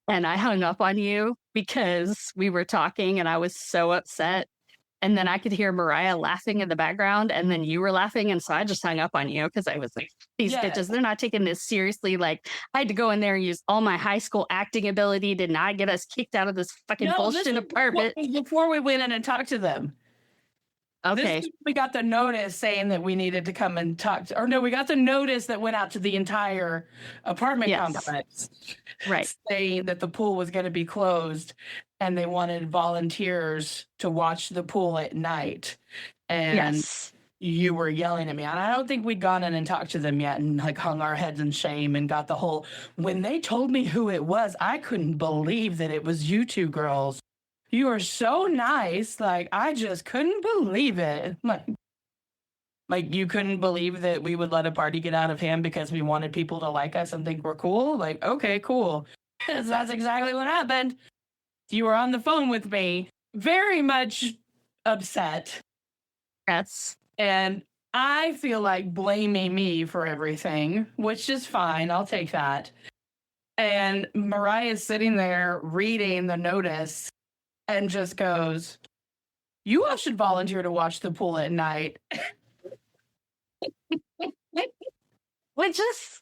And I hung up on you because we were talking and I was so upset. And then I could hear Mariah laughing in the background, and then you were laughing. And so I just hung up on you because I was like, these Yeah. bitches, they're not taking this seriously. Like, I had to go in there and use all my high school acting ability to not get us kicked out of this fucking No, this bullshit was apartment. before we went in and talked to them. Okay. We got the notice saying that we needed to come and talk to, or no, we got the notice that went out to the entire apartment Yes. complex. Right. Saying that the pool was going to be closed and they wanted volunteers to watch the pool at night. And Yes. you were yelling at me. And I don't think we'd gone in and talked to them yet and like hung our heads in shame and got the whole, when they told me who it was, I couldn't believe that it was you two girls. You are so nice. Like, I just couldn't believe it. Like you couldn't believe that we would let a party get out of hand because we wanted people to like us and think we're cool. Like, okay, cool. That's exactly what happened. You were on the phone with me, very much upset. Yes. And I feel like blaming me for everything, which is fine. I'll take that. And Mariah's sitting there reading the notice and just goes, you all should volunteer to watch the pool at night. Which is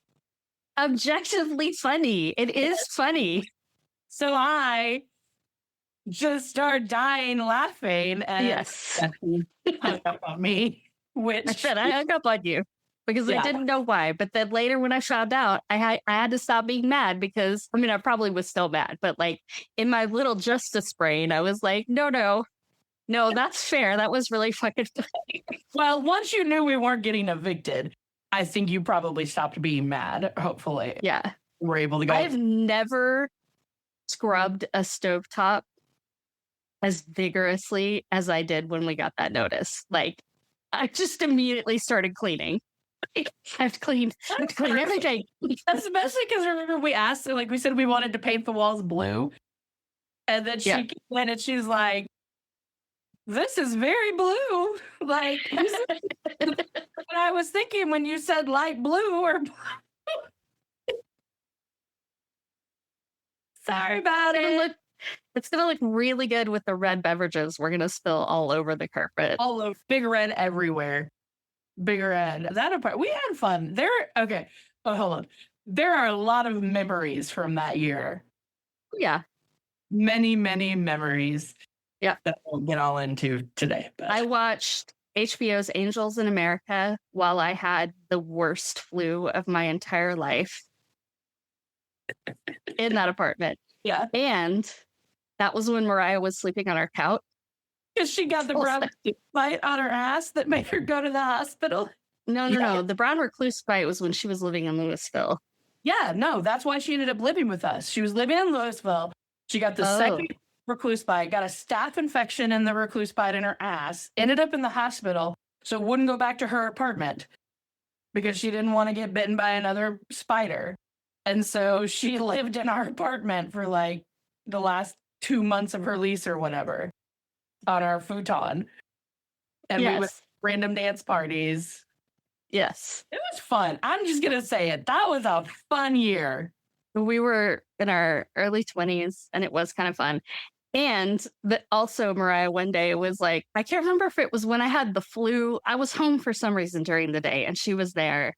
objectively funny. It is funny. So I just start dying laughing. And Yes. hung up on me, which I said I hung up on you because I Yeah. didn't know why. But then later when I found out, I had to stop being mad because, I mean, I probably was still mad. But like in my little justice brain, I was like, no, that's fair. That was really fucking funny. well, once you knew we weren't getting evicted, I think you probably stopped being mad. Hopefully, Yeah. we're able to go. I've never scrubbed a stovetop as vigorously as I did when we got that notice. Like, I just immediately started cleaning. I have to clean everything. Especially because remember we asked, like we said, we wanted to paint the walls blue, and then she Yeah. came in and she's like, "This is very blue." Like, and I was thinking when you said light blue or. Sorry about it. It's gonna look really good with the red beverages we're gonna spill all over the carpet. All over, big red everywhere. Big red. That apart, we had fun. Okay. Oh, hold on. There are a lot of memories from that year. Yeah. Many, many memories. Yeah. That we'll get all into today. But I watched HBO's Angels in America while I had the worst flu of my entire life in that apartment. yeah, And that was when Mariah was sleeping on our couch. because she got the brown bite on her ass that made her go to the hospital. No. The brown recluse bite was when she was living in Louisville. Yeah, no, that's why she ended up living with us. She was living in Louisville. She got the second recluse bite, got a staph infection in the recluse bite in her ass, ended up in the hospital, so wouldn't go back to her apartment because she didn't want to get bitten by another spider. And so she lived in our apartment for like the last 2 months of her lease or whatever on our futon. And we went to random dance parties. Yes. It was fun. I'm just going to say it. That was a fun year. We were in our early 20s and it was kind of fun. And but also Mariah one day was like, I can't remember if it was when I had the flu. I was home for some reason during the day and she was there.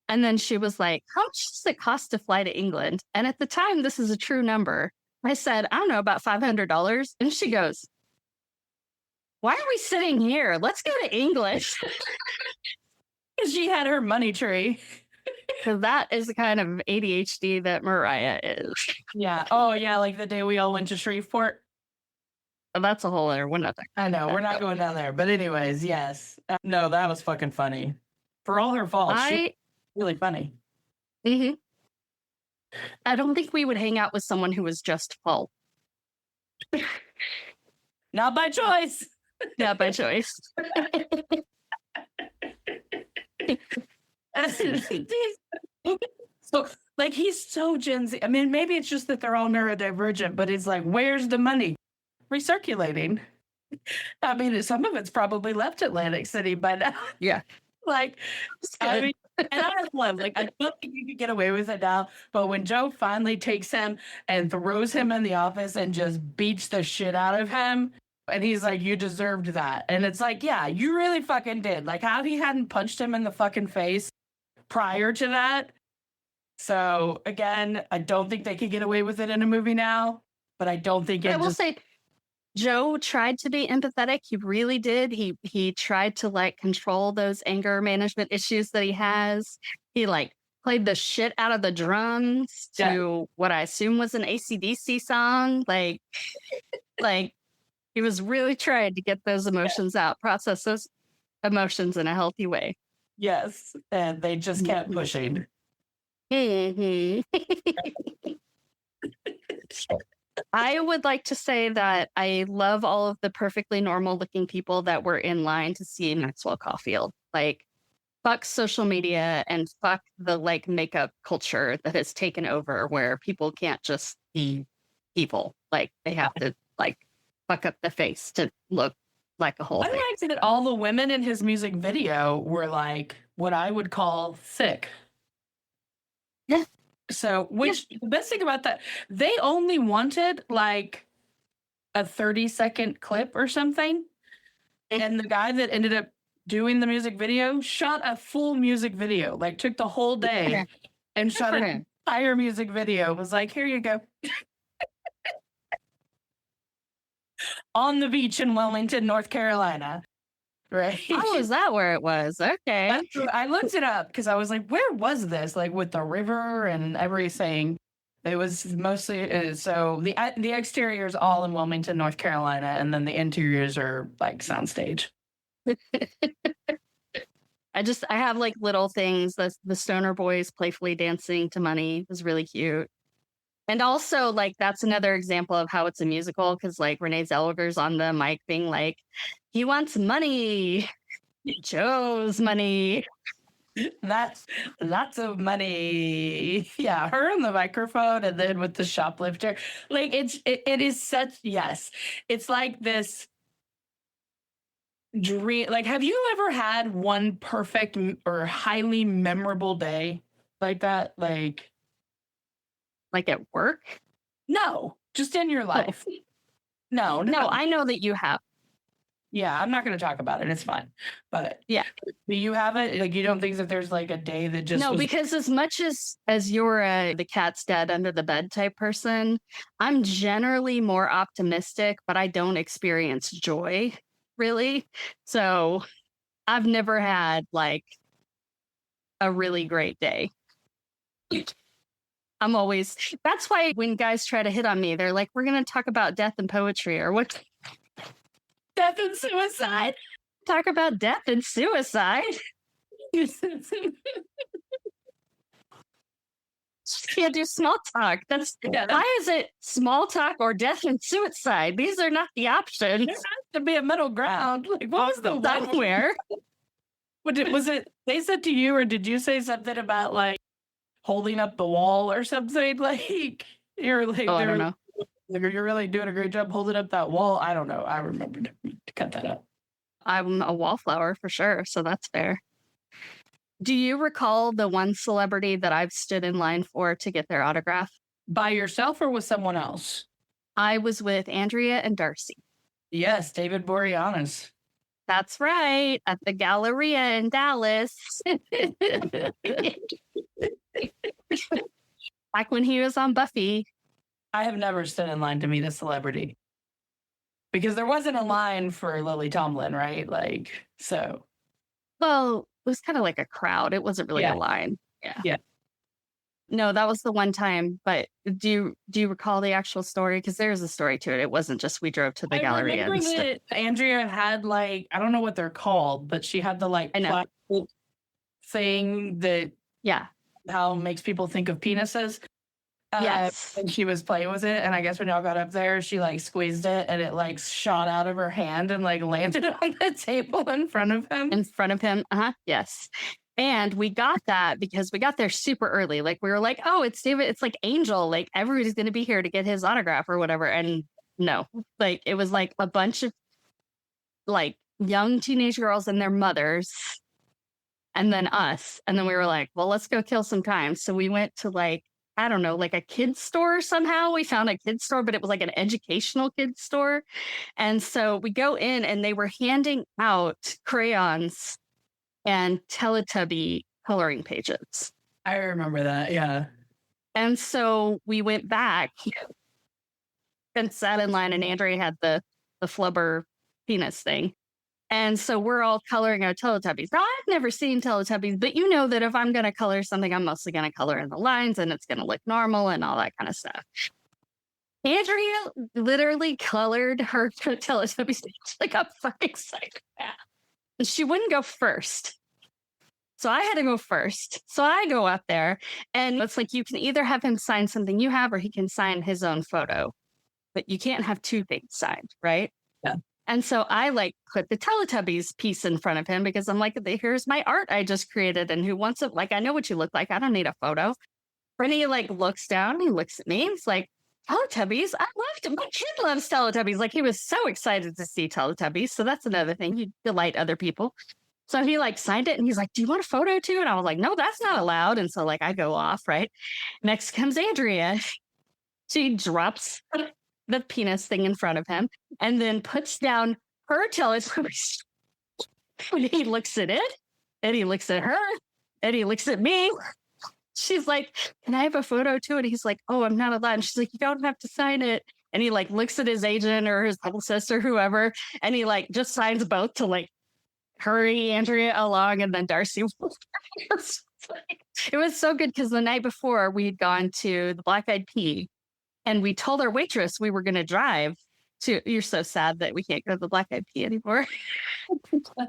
And then she was like, how much does it cost to fly to England? And at the time, this is a true number. I said, I don't know, about $500. And she goes, why are we sitting here? Let's go to England. She had her money tree. Because that is the kind of ADHD that Mariah is. Yeah. Oh, yeah. Like the day we all went to Shreveport. And that's a whole other one. I know. We're not going down there. But anyways, yes. No, that was fucking funny. For all her faults. She really funny. Mm-hmm. I don't think we would hang out with someone who was just full. Not by choice. Not by choice. So, like, he's so Gen Z. I mean, maybe it's just that they're all neurodivergent, but it's like, where's the money? Recirculating. I mean, some of it's probably left Atlantic City by now. Yeah. Like, I mean, and I love, like, I don't think you could get away with it now. But when Joe finally takes him and throws him in the office and just beats the shit out of him, and he's like, "You deserved that," and it's like, yeah, you really fucking did. Like, how he hadn't punched him in the fucking face prior to that. So again, I don't think they could get away with it in a movie now. But I don't think I it will just. say Joe tried to be empathetic. He really did. He tried to like control those anger management issues that he has. He like played the shit out of the drums Yeah. to what I assume was an AC/DC song. Like he was really trying to get those emotions out, process those emotions in a healthy way. Yes, and they just kept pushing. Mhm. I would like to say that I love all of the perfectly normal looking people that were in line to see Maxwell Caufield. Like, fuck social media and fuck the like makeup culture that has taken over where people can't just be people. Like, they have to like fuck up the face to look like a whole I thing. liked that all the women in his music video were like what I would call thick. Yeah. So, which the best thing about that, they only wanted like a 30-second clip or something. And the guy that ended up doing the music video shot a full music video, like took the whole day and shot for an him. entire music video. Was like, here you go. On the beach in Wilmington, North Carolina. Right. Oh, is that where it was? Okay. I looked it up because I was like, where was this? Like with the river and everything. It was mostly so the exterior is all in Wilmington, North Carolina, and then the interiors are like soundstage. I have like little things. The Stoner Boys playfully dancing to Money was really cute. And also, like, that's another example of how it's a musical because, like, Renee Zellweger's on the mic being like, he wants money. Joe's money. That's lots of money. Yeah, her on the microphone and then with the shoplifter. Like, it is such, yes. It's like this dream. Like, have you ever had one perfect or highly memorable day like that? Like Like at work? no, just in your life. No. No, I know that you have. Yeah, I'm not going to talk about it. It's fine. But Yeah. do you have it? Like, you don't think that there's like a day that just No, was- because as much as you're the cat's dead under the bed type person, I'm generally more optimistic, but I don't experience joy really. So I've never had like a really great day. I'm always, that's why when guys try to hit on me, they're like, we're going to talk about death and poetry or what? death and suicide. Talk about death and suicide. Can't do small talk. Why is it small talk or death and suicide? These are not the options. There has to be a middle ground. Like, what was the one? Somewhere. Was it they said to you, or did you say something about like holding up the wall or something? Like you're like, I don't know. Like, you're really doing a great job holding up that wall. I don't know. I remember to cut that up. I'm a wallflower for sure, so that's fair. Do you recall the one celebrity that I've stood in line for to get their autograph? By yourself or with someone else? I was with Andrea and Darcy. Yes, David Boreanaz. That's right, at the Galleria in Dallas. Back when he was on Buffy. I have never stood in line to meet a celebrity. Because there wasn't a line for Lily Tomlin, right? Like, so. Well, it was kind of like a crowd. It wasn't really a line. Yeah. No, that was the one time. But do you recall the actual story? Because there's a story to it. It wasn't just we drove to the Galleria. I remember that Andrea had like, I don't know what they're called, but she had the like plastic thing that how makes people think of penises. Yes. And she was playing with it. And I guess when y'all got up there, she like squeezed it and it like shot out of her hand and like landed on the table in front of him. In front of him. Yes. And we got that because we got there super early. Like we were like, oh, it's David. It's like Angel. Like everybody's going to be here to get his autograph or whatever. And no, like it was like a bunch of like young teenage girls and their mothers, and then us. And then we were like, well, let's go kill some time. So we went to like, I don't know, like a kid's store somehow. We found a kid's store, but it was like an educational kid's store. And so we go in and they were handing out crayons and Teletubby coloring pages. I remember that. Yeah. And so we went back and sat in line, and Andrea had the flubber penis thing. And so we're all coloring our Teletubbies. Now, I've never seen Teletubbies, but you know that if I'm going to color something, I'm mostly going to color in the lines and it's going to look normal and all that kind of stuff. Andrea literally colored her Teletubbies like a fucking psychopath. And she wouldn't go first. So I had to go first. So I go up there, and it's like you can either have him sign something you have or he can sign his own photo. But you can't have two things signed, right? Yeah. And so I like put the Teletubbies piece in front of him because I'm like, here's my art I just created. And who wants it? Like, I know what you look like. I don't need a photo. And he like looks down, he looks at me. He's like, Teletubbies? I loved it. My kid loves Teletubbies. Like, he was so excited to see Teletubbies. So that's another thing. You delight other people. So he like signed it and he's like, do you want a photo too? And I was like, no, that's not allowed. And so like I go off, right? Next comes Andrea. She drops the penis thing in front of him and then puts down her Teletubbies. And he looks at it and he looks at her and he looks at me. She's like, can I have a photo too? And he's like, oh, I'm not allowed. And she's like, you don't have to sign it. And he like looks at his agent or his publicist or whoever. And he like just signs both to like hurry Andrea along. And then Darcy. It was so good because the night before we had gone to the Black Eyed Pea. And we told our waitress we were going to drive to. You're so sad that we can't go to the Black Eyed Pea anymore.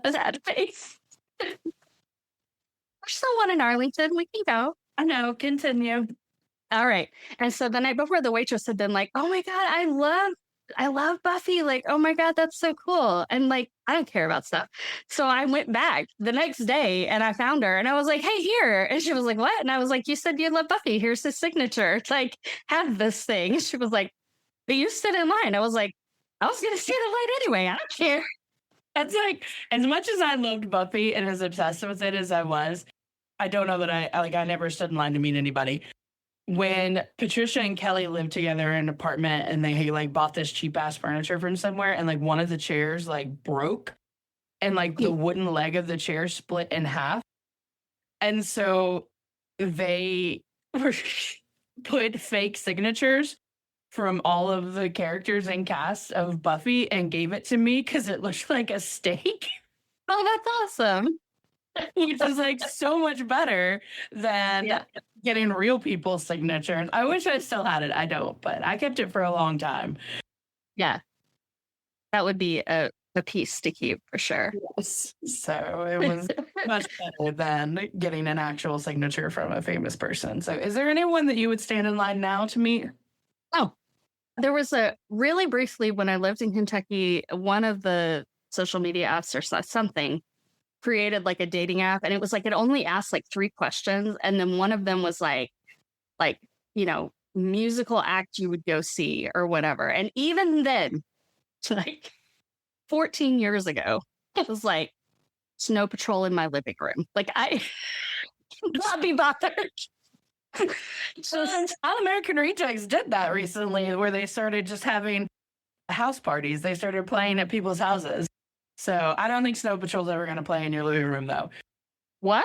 A sad face. There's still one in Arlington. We can go. I know. Continue. All right. And so the night before, the waitress had been like, "Oh my god, I love Buffy. Like, oh my god, that's so cool." And like, I don't care about stuff. So I went back the next day and I found her and I was like, "Hey, here." And she was like, "What?" And I was like, "You said you love Buffy. Here's his signature. It's like, have this thing." She was like, "But you stood in line." I was like, "I was going to stand in line anyway. I don't care." It's like, as much as I loved Buffy and as obsessed with it as I was, I don't know that I never stood in line to meet anybody. When Patricia and Kelly lived together in an apartment and they like bought this cheap ass furniture from somewhere, and like one of the chairs like broke and like the wooden leg of the chair split in half. And so they put fake signatures from all of the characters and cast of Buffy and gave it to me because it looked like a steak. Oh, that's awesome. Which is like so much better than getting real people's signatures. I wish I still had it. I don't, but I kept it for a long time. Yeah. That would be a piece to keep for sure. Yes. So it was much better than getting an actual signature from a famous person. So is there anyone that you would stand in line now to meet? Oh, there was a really briefly when I lived in Kentucky, one of the social media apps or something created like a dating app, and it was like it only asked like 3 questions, and then one of them was like you know, musical act you would go see or whatever. And even then, like 14 years ago, it was like Snow Patrol in my living room. Like I not be bothered. Just All American Rejects did that recently, where they started just having house parties. They started playing at people's houses. So I don't think Snow Patrol's ever going to play in your living room, though. What?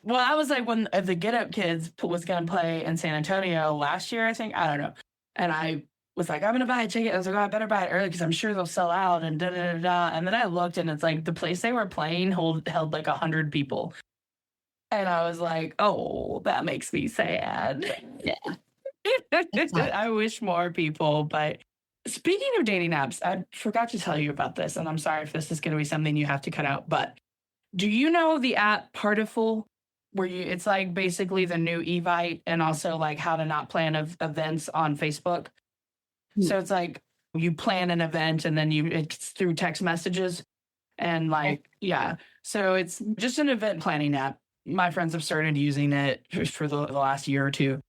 Well, I was like, when the Get Up Kids was going to play in San Antonio last year, I think. I don't know. And I was like, I'm going to buy a ticket. I was like, oh, I better buy it early because I'm sure they'll sell out and da-da-da-da. And then I looked, and it's like the place they were playing held like 100 people. And I was like, oh, that makes me sad. Yeah. I wish more people, but speaking of dating apps, I forgot to tell you about this, and I'm sorry if this is going to be something you have to cut out, but do you know the app Partiful, where it's like basically the new Evite and also like how to not plan events on Facebook? So it's like you plan an event and then it's through text messages and like, yeah. So it's just an event planning app. My friends have started using it for the last year or two.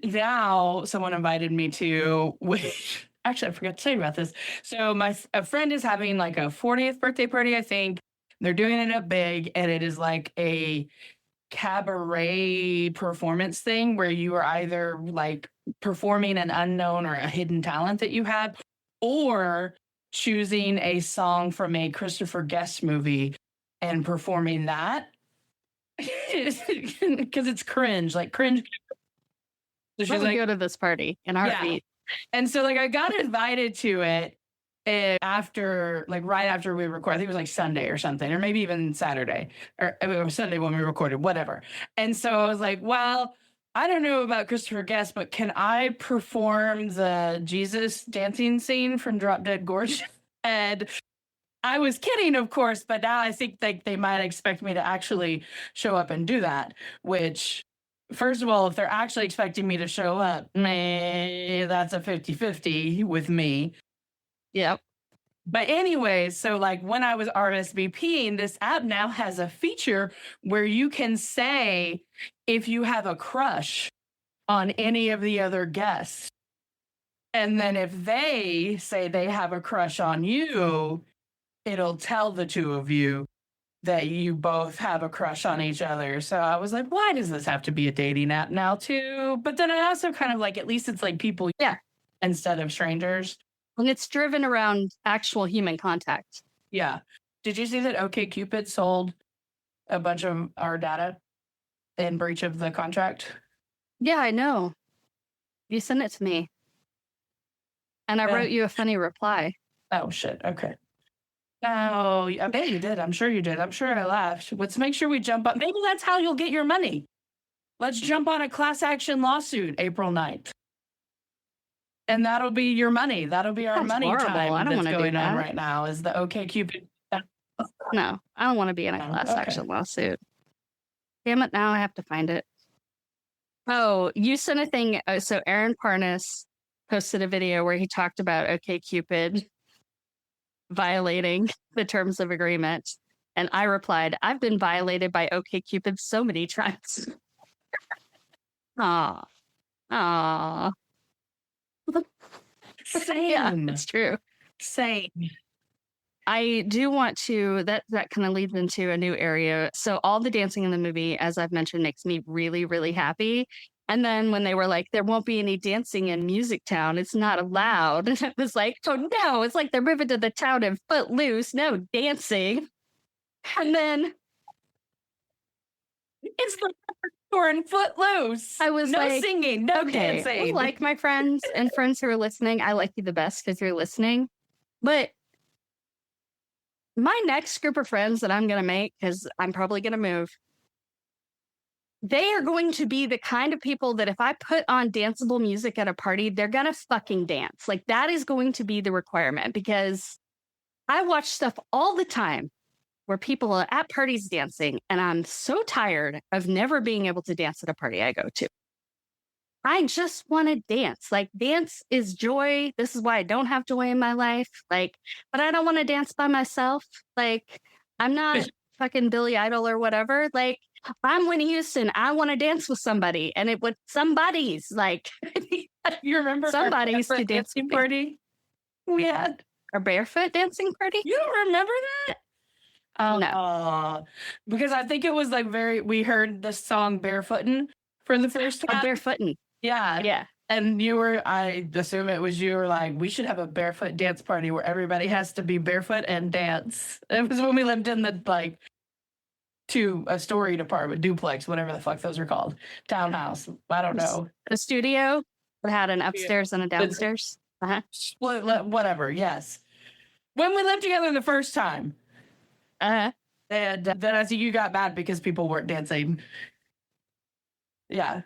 Now someone invited me to, which actually, I forgot to tell you about this. So a friend is having like a 40th birthday party, I think. They're doing it up big, and it is like a cabaret performance thing where you are either like performing an unknown or a hidden talent that you have, or choosing a song from a Christopher Guest movie and performing that. Because it's cringe, like cringe. So she's Let me like, go to this party in a yeah. heartbeat. And so like I got invited to it after, like right after we recorded. I think it was like Sunday or something, or maybe even Saturday, or it was Sunday when we recorded, whatever. And so I was like, well, I don't know about Christopher Guest, but can I perform the Jesus dancing scene from Drop Dead Gorgeous? And I was kidding, of course, but now I think like they might expect me to actually show up and do that, which, first of all, if they're actually expecting me to show up, that's a 50-50 with me. Yep. But anyways, so like when I was RSVPing, this app now has a feature where you can say if you have a crush on any of the other guests. And then if they say they have a crush on you, it'll tell the two of you that you both have a crush on each other. So I was like, why does this have to be a dating app now too? But then I also kind of like, at least it's like people, Yeah. instead of strangers. And it's driven around actual human contact. Yeah. Did you see that OkCupid sold a bunch of our data in breach of the contract? Yeah, I know. You sent it to me. And I Yeah. wrote you a funny reply. Oh, shit. Okay. Oh, I bet you did. I'm sure you did. I'm sure I laughed. Let's make sure we jump up. Maybe that's how you'll get your money. Let's jump on a class action lawsuit April 9th. And that'll be your money. That'll be our Sounds money horrible. time I don't that's wanna do going on that. right now is the OkCupid. No, I don't want to be in a No, class okay. action lawsuit. Damn it, now I have to find it. Oh, you sent a thing. So Aaron Parnas posted a video where he talked about OkCupid violating the terms of agreement. And I replied, I've been violated by OkCupid so many times. Aw. Aw. Same. Yeah, it's true. Same. I do want to, that kind of leads into a new area. So all the dancing in the movie, as I've mentioned, makes me really, really happy. And then when they were like, there won't be any dancing in Music Town, it's not allowed. And it was like, oh no, it's like they're moving to the town of Footloose, no dancing. And then It's the store in Footloose. I was no like, singing, no okay, dancing. like my friends and friends who are listening, I like you the best because you're listening. But my next group of friends that I'm going to make, because I'm probably going to move, they are going to be the kind of people that if I put on danceable music at a party, they're going to fucking dance. Like that is going to be the requirement because I watch stuff all the time where people are at parties dancing, and I'm so tired of never being able to dance at a party I go to. I just want to dance. Like dance is joy. This is why I don't have joy in my life. Like, but I don't want to dance by myself. Like, I'm not fucking Billy Idol or whatever. Like, I'm Whitney Houston. I want to dance with somebody, and it with somebody's like You remember somebody's our to dance dancing party we had? a barefoot dancing party. You don't remember that? No. Because I think it was like we heard the song Barefootin' for the first A time. barefootin'. Yeah. Yeah. And I assume it was you were like, we should have a barefoot dance party where everybody has to be barefoot and dance. It was when we lived in the a storied apartment, duplex, whatever the fuck those are called. Townhouse. I don't know. The studio that had an upstairs and a downstairs. Uh-huh. Split, whatever, yes. When we lived together the first time. Uh-huh. And then I see you got mad because people weren't dancing. Yeah.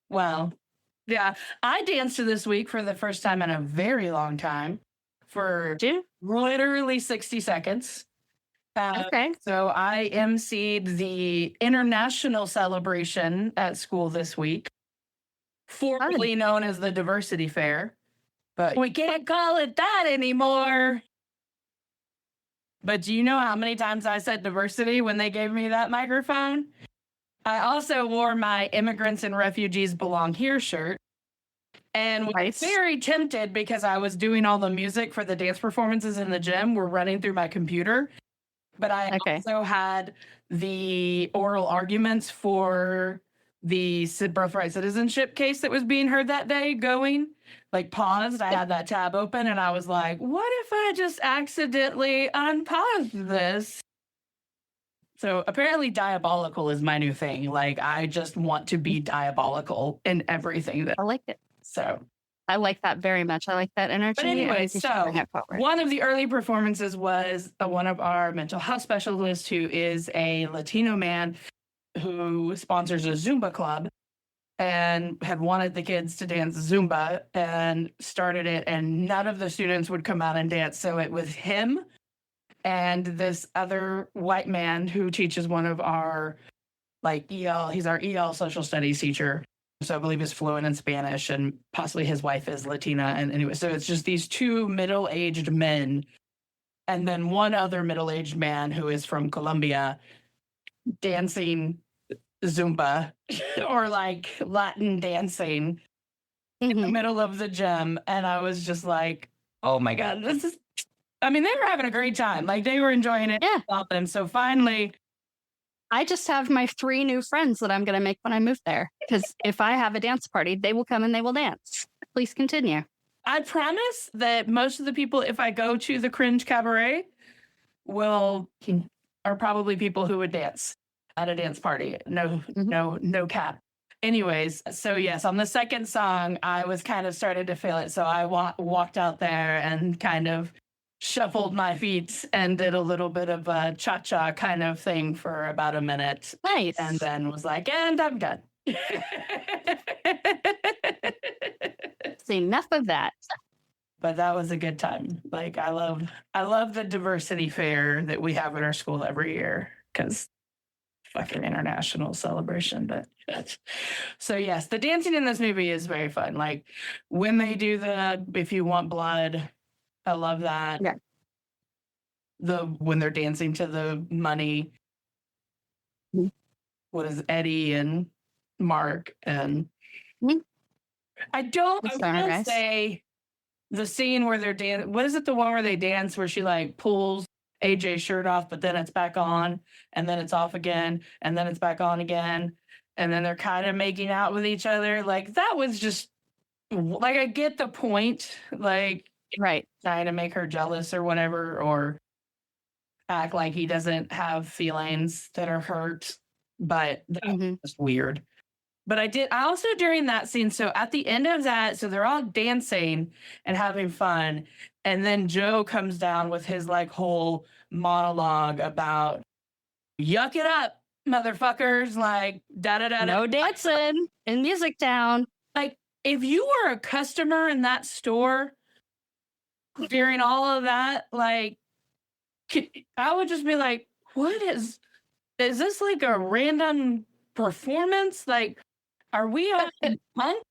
Well, yeah. I danced this week for the first time in a very long time for Did you? literally 60 seconds. Okay. So I emceed the international celebration at school this week, formerly known as the Diversity Fair, but we can't call it that anymore. But do you know how many times I said diversity when they gave me that microphone? I also wore my Immigrants and Refugees Belong Here shirt. and was Nice. very tempted because I was doing all the music for the dance performances in the gym were running through my computer. But I also had the oral arguments for the birthright citizenship case that was being heard that day going, like paused. I had that tab open and I was like, what if I just accidentally unpaused this? So apparently diabolical is my new thing. Like I just want to be diabolical in everything that I like it. so I like that very much. I like that energy. but anyway, so one of the early performances was one of our mental health specialists who is a Latino man who sponsors a Zumba club and had wanted the kids to dance Zumba and started it, and none of the students would come out and dance. So it was him and this other white man who teaches one of our like EL, he's our EL social studies teacher. So I believe is fluent in Spanish and possibly his wife is Latina. And anyway, so it's just these two middle-aged men and then one other middle-aged man who is from Colombia dancing Zumba or like Latin dancing in the middle of the gym. And I was just like, oh my God, this is, I mean, they were having a great time. Like they were enjoying it. Yeah. And so finally, I just have my 3 new friends that I'm going to make when I move there. Because if I have a dance party, they will come and they will dance. Please continue. I promise that most of the people, if I go to the Cringe Cabaret, are probably people who would dance at a dance party. No cap. Anyways, so yes, on the second song, I was kind of started to feel it. So I walked out there and kind of shuffled my feet and did a little bit of a cha-cha kind of thing for about a minute. Nice. And then was like, and I'm done. It's enough of that. But that was a good time. Like I love the diversity fair that we have at our school every year because fucking international celebration. But so yes, the dancing in this movie is very fun. Like when they do the If You Want Blood, I love that. Yeah. When they're dancing to the money, what is Eddie and Mark and I will say the scene where they're dancing. What is it? The one where they dance where she like pulls AJ's shirt off, but then it's back on, and then it's off again, and then it's back on again, and then they're kind of making out with each other. Like that was just like I get the point. Like right, trying to make her jealous or whatever, or act like he doesn't have feelings that are hurt, but that's just weird. But I also during that scene, so at the end of that, so they're all dancing and having fun. And then Joe comes down with his like whole monologue about yuck it up, motherfuckers, like da-da-da. No dancing in Music Town. Like if you were a customer in that store during all of that, like I would just be like, what is this like a random performance? Like, are we on month?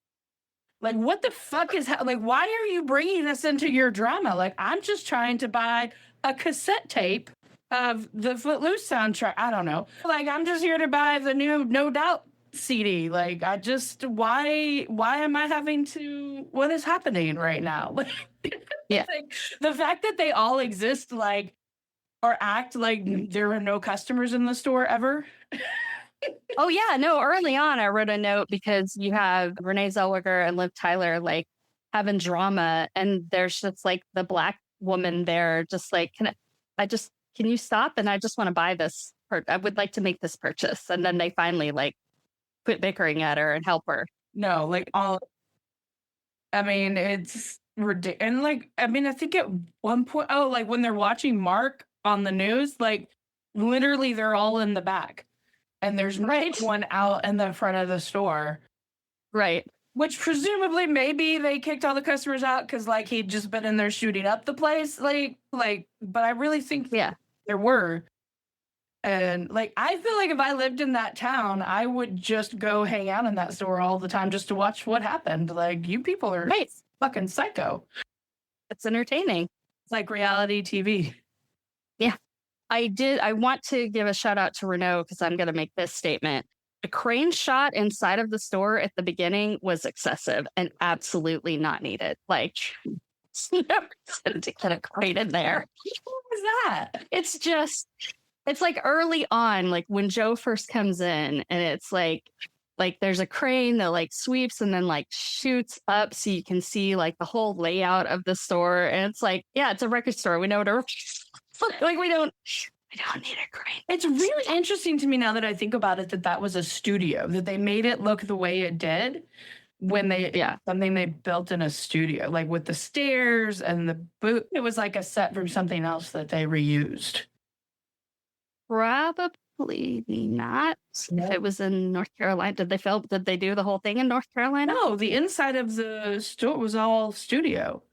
Like, what the fuck is like? Why are you bringing us into your drama? Like, I'm just trying to buy a cassette tape of the Footloose soundtrack. I don't know. Like, I'm just here to buy the new No Doubt CD. Like, why am I having to? What is happening right now? Yeah, like, the fact that they all exist, like, or act like there are no customers in the store ever. Oh, yeah. No, early on, I wrote a note because you have Renee Zellweger and Liv Tyler like having drama. And there's just like the Black woman there, just like, can you stop? And I just want to buy this. I would like to make this purchase. And then they finally like quit bickering at her and help her. No, like I mean, it's ridiculous. And like, I mean, I think at one point, like when they're watching Mark on the news, like literally they're all in the back. And there's one out in the front of the store. Right. Which presumably maybe they kicked all the customers out because like he'd just been in there shooting up the place. Like, but I really think there were. And like, I feel like if I lived in that town, I would just go hang out in that store all the time just to watch what happened. Like, you people are fucking psycho. It's entertaining. It's like reality TV. Yeah. I want to give a shout out to Renault because I'm going to make this statement. the crane shot inside of the store at the beginning was excessive and absolutely not needed. Like, no reason to get a crane in there. What was that? It's like early on, like when Joe first comes in, and it's like there's a crane that like sweeps and then like shoots up so you can see like the whole layout of the store. And it's like, yeah, it's a record store. We know what a like we don't need a crane. It's really interesting to me now that I think about it that was a studio, that they made it look the way it did when something they built in a studio, like with the stairs and the boot. It was like a set from something else that they reused. Probably not. No. If it was in North Carolina, did they do the whole thing in North Carolina? No, the inside of the store was all studio.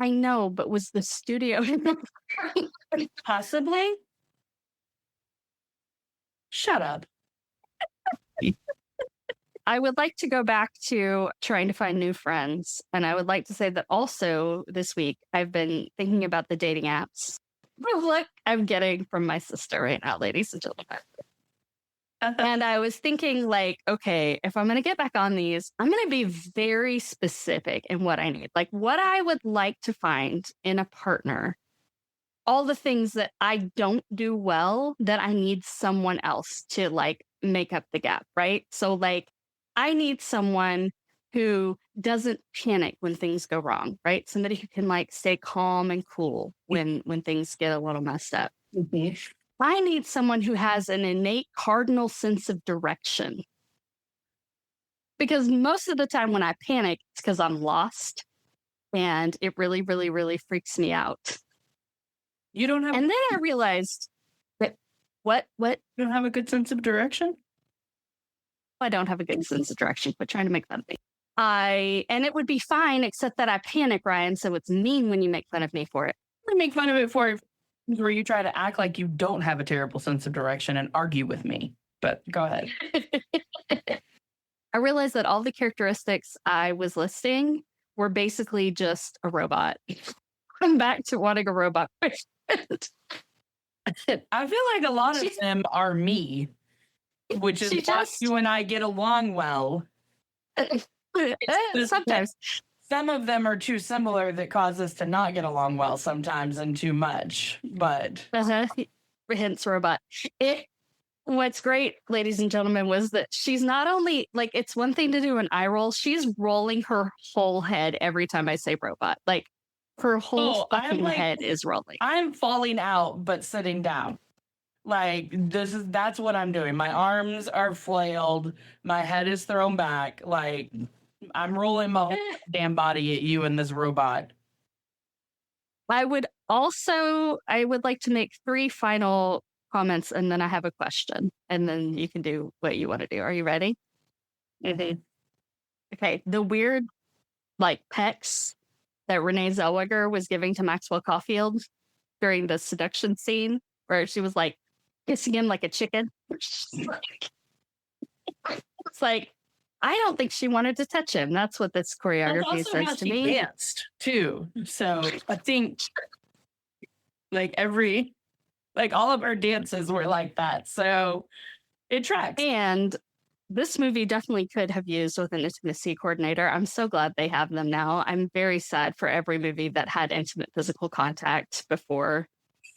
I know, but was the studio possibly? Shut up. I would like to go back to trying to find new friends. And I would like to say that also this week, I've been thinking about the dating apps. Look, I'm getting from my sister right now, ladies and gentlemen. And I was thinking, like, okay, if I'm going to get back on these, I'm going to be very specific in what I need. Like, what I would like to find in a partner, all the things that I don't do well that I need someone else to, like, make up the gap, right? So, like, I need someone who doesn't panic when things go wrong, right? Somebody who can, like, stay calm and cool when things get a little messed up. Mm-hmm. I need someone who has an innate cardinal sense of direction. Because most of the time when I panic, it's because I'm lost. And it really, really, really freaks me out. You don't have... And then I realized that... What? You don't have a good sense of direction? I don't have a good sense of direction. Quit trying to make fun of me. And it would be fine, except that I panic, Ryan. So it's mean when you make fun of me for it. I make fun of it for where you try to act like you don't have a terrible sense of direction and argue with me. But go ahead. I realized that all the characteristics I was listing were basically just a robot. I'm back to wanting a robot. I feel like a lot of them are me, which is why you and I get along well. Sometimes. Some of them are too similar that cause us to not get along well sometimes and too much, but... Hence robot. What's great, ladies and gentlemen, was that she's not only, like, it's one thing to do an eye roll, she's rolling her whole head every time I say robot. Like, her whole fucking head is rolling. I'm falling out, but sitting down. Like, that's what I'm doing. My arms are flailed. My head is thrown back. Like... I'm rolling my whole damn body at you and this robot. I would like to make 3 final comments, and then I have a question, and then you can do what you want to do. Are you ready? Mm-hmm. Okay. The weird, like, pecs that Renee Zellweger was giving to Maxwell Caufield during the seduction scene, where she was, like, kissing him like a chicken. It's like, I don't think she wanted to touch him. That's what this choreography says to me. Danced too. So I think like all of our dances were like that. So it tracks. And this movie definitely could have used with an intimacy coordinator. I'm so glad they have them now. I'm very sad for every movie that had intimate physical contact before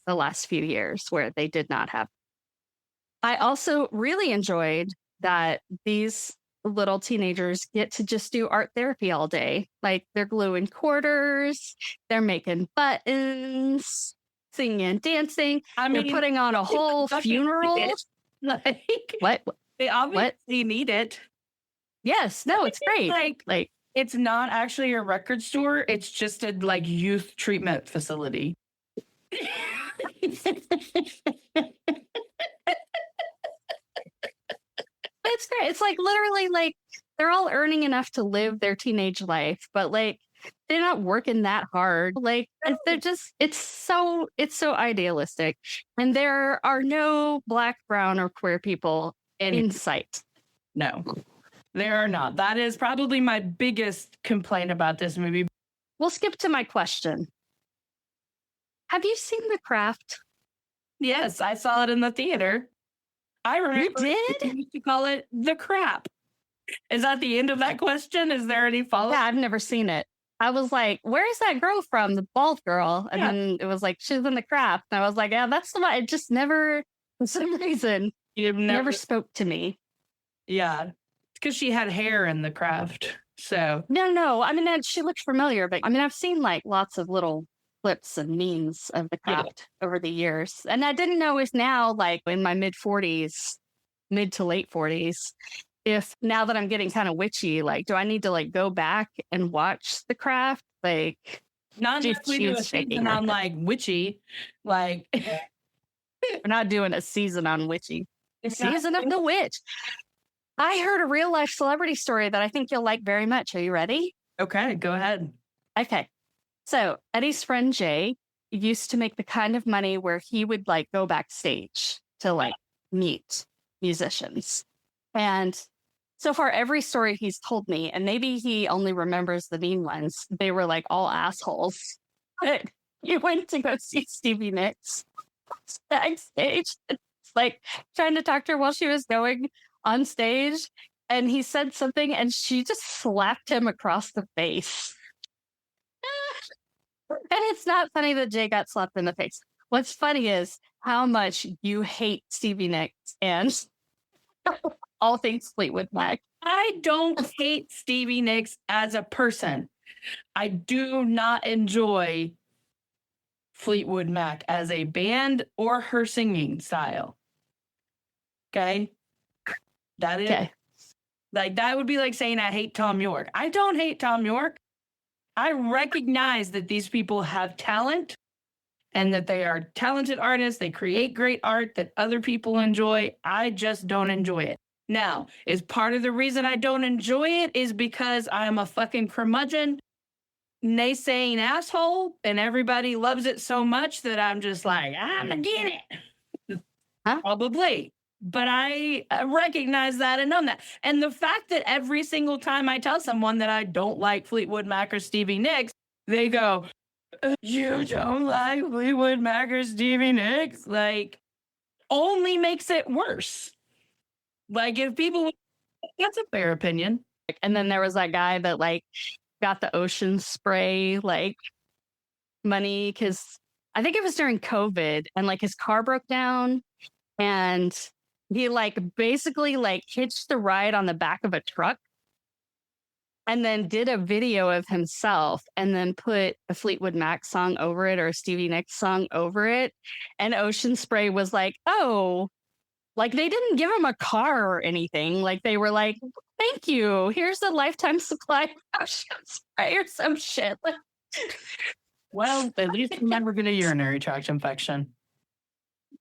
the last few years where they did not have. I also really enjoyed that these little teenagers get to just do art therapy all day. Like, they're gluing quarters, they're making buttons, singing and dancing. They're putting on a whole funeral. Like, what? They obviously need it. Yes, no, it's great. Like it's not actually a record store. It's just a like youth treatment facility. It's great. It's like literally like they're all earning enough to live their teenage life, but like they're not working that hard. Like they're just it's so idealistic. And there are no Black, brown, or queer people in sight. No, there are not. That is probably my biggest complaint about this movie. We'll skip to my question. Have you seen The Craft? Yes, I saw it in the theater. I remember did? we used to call it the crap. Is that the end of that question? Is there any follow-up? Yeah, I've never seen it. I was like, where is that girl from? The bald girl. And Yeah. then it was like, she's in the craft. And I was like, yeah, that's the one. It just never, for some reason, You've never spoke to me. Yeah. It's because she had hair in the craft. So No. I mean, she looked familiar, but I mean, I've seen like lots of little clips and memes of the craft over the years. And I didn't know if now, like in my mid to late 40s, if now that I'm getting kind of witchy, like, do I need to like go back and watch the craft? Like, not unless we do a season on like witchy, like we're not doing a season on witchy. Season of the witch. I heard a real life celebrity story that I think you'll like very much. Are you ready? Okay, go ahead. Okay. So Eddie's friend Jay used to make the kind of money where he would like go backstage to like meet musicians. And so far, every story he's told me, and maybe he only remembers the mean ones, they were like all assholes. But he went to go see Stevie Nicks backstage, like trying to talk to her while she was going on stage. And he said something, and she just slapped him across the face. And it's not funny that Jay got slapped in the face. What's funny is how much you hate Stevie Nicks and all things Fleetwood Mac. I don't hate Stevie Nicks as a person. I do not enjoy Fleetwood Mac as a band or her singing style. Okay? That is like that would be like saying I hate Thom Yorke. I don't hate Thom Yorke. I recognize that these people have talent and that they are talented artists. They create great art that other people enjoy. I just don't enjoy it. Now, is part of the reason I don't enjoy it is because I'm a fucking curmudgeon, naysaying asshole, and everybody loves it so much that I'm just like, I'm against it. Huh? Probably. But I recognize that and know that. And the fact that every single time I tell someone that I don't like Fleetwood Mac or Stevie Nicks, they go, you don't like Fleetwood Mac or Stevie Nicks? Like, only makes it worse. Like, if people, that's a fair opinion. And then there was that guy that like got the ocean spray like money because I think it was during COVID and like his car broke down and he like basically like hitched the ride on the back of a truck and then did a video of himself and then put a Fleetwood Mac song over it or a Stevie Nicks song over it. And Ocean Spray was like, oh, like they didn't give him a car or anything. Like they were like, thank you. Here's a lifetime supply of Ocean Spray or some shit. Well, at least we never get a urinary tract infection.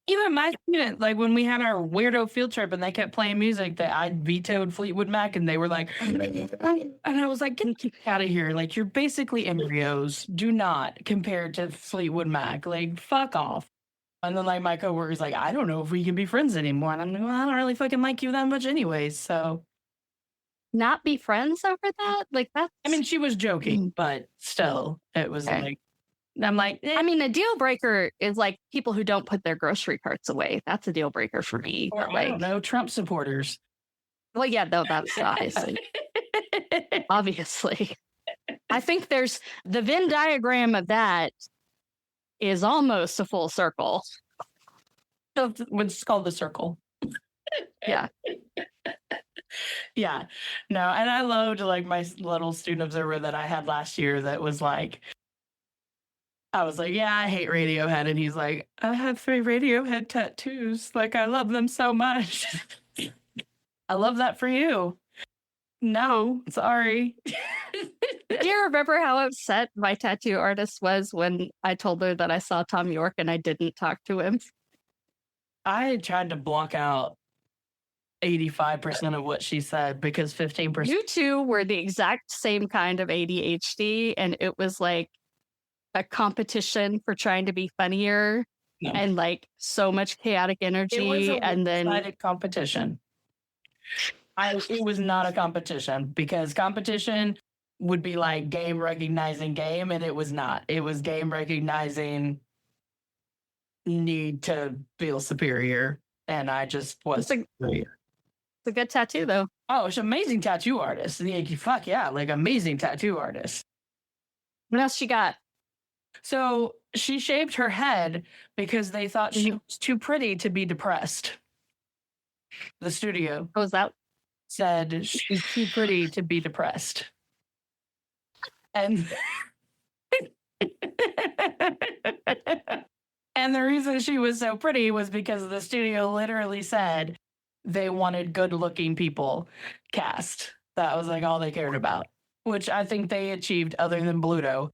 Even my student, like when we had our weirdo field trip and they kept playing music that I vetoed Fleetwood Mac and they were like, and I was like, get out of here. Like, you're basically embryos. Do not compare to Fleetwood Mac. Like, fuck off. And then like my coworker's like, I don't know if we can be friends anymore. And I'm like, well, I don't really fucking like you that much anyways. So not be friends over that? Like that's I mean, she was joking, but still it was like, I'm like, I mean, a deal breaker is like people who don't put their grocery carts away. That's a deal breaker for me. Or like, I don't know, Trump supporters. Well, yeah, no, that's obviously. Obviously. I think there's the Venn diagram of that is almost a full circle. It's called the circle. Yeah. Yeah. No, and I loved like my little student observer that I had last year that was like, I was like, yeah, I hate Radiohead. And he's like, I have 3 Radiohead tattoos. Like, I love them so much. I love that for you. No, sorry. Do you remember how upset my tattoo artist was when I told her that I saw Thom Yorke and I didn't talk to him? I tried to block out 85% of what she said because 15%. You two were the exact same kind of ADHD, and it was like a competition for trying to be funnier and like so much chaotic energy. It was and then competition. It was not a competition because competition would be like game recognizing game, and it was not. It was game recognizing need to feel superior. And I just was. It's a good tattoo, though. Oh, she's an amazing tattoo artist. Fuck yeah, like amazing tattoo artist. What else she got? So she shaved her head because they thought she was too pretty to be depressed. The studio What was that? said she's too pretty to be depressed. And and the reason she was so pretty was because the studio literally said they wanted good-looking people cast. That was like all they cared about, which I think they achieved other than Bluto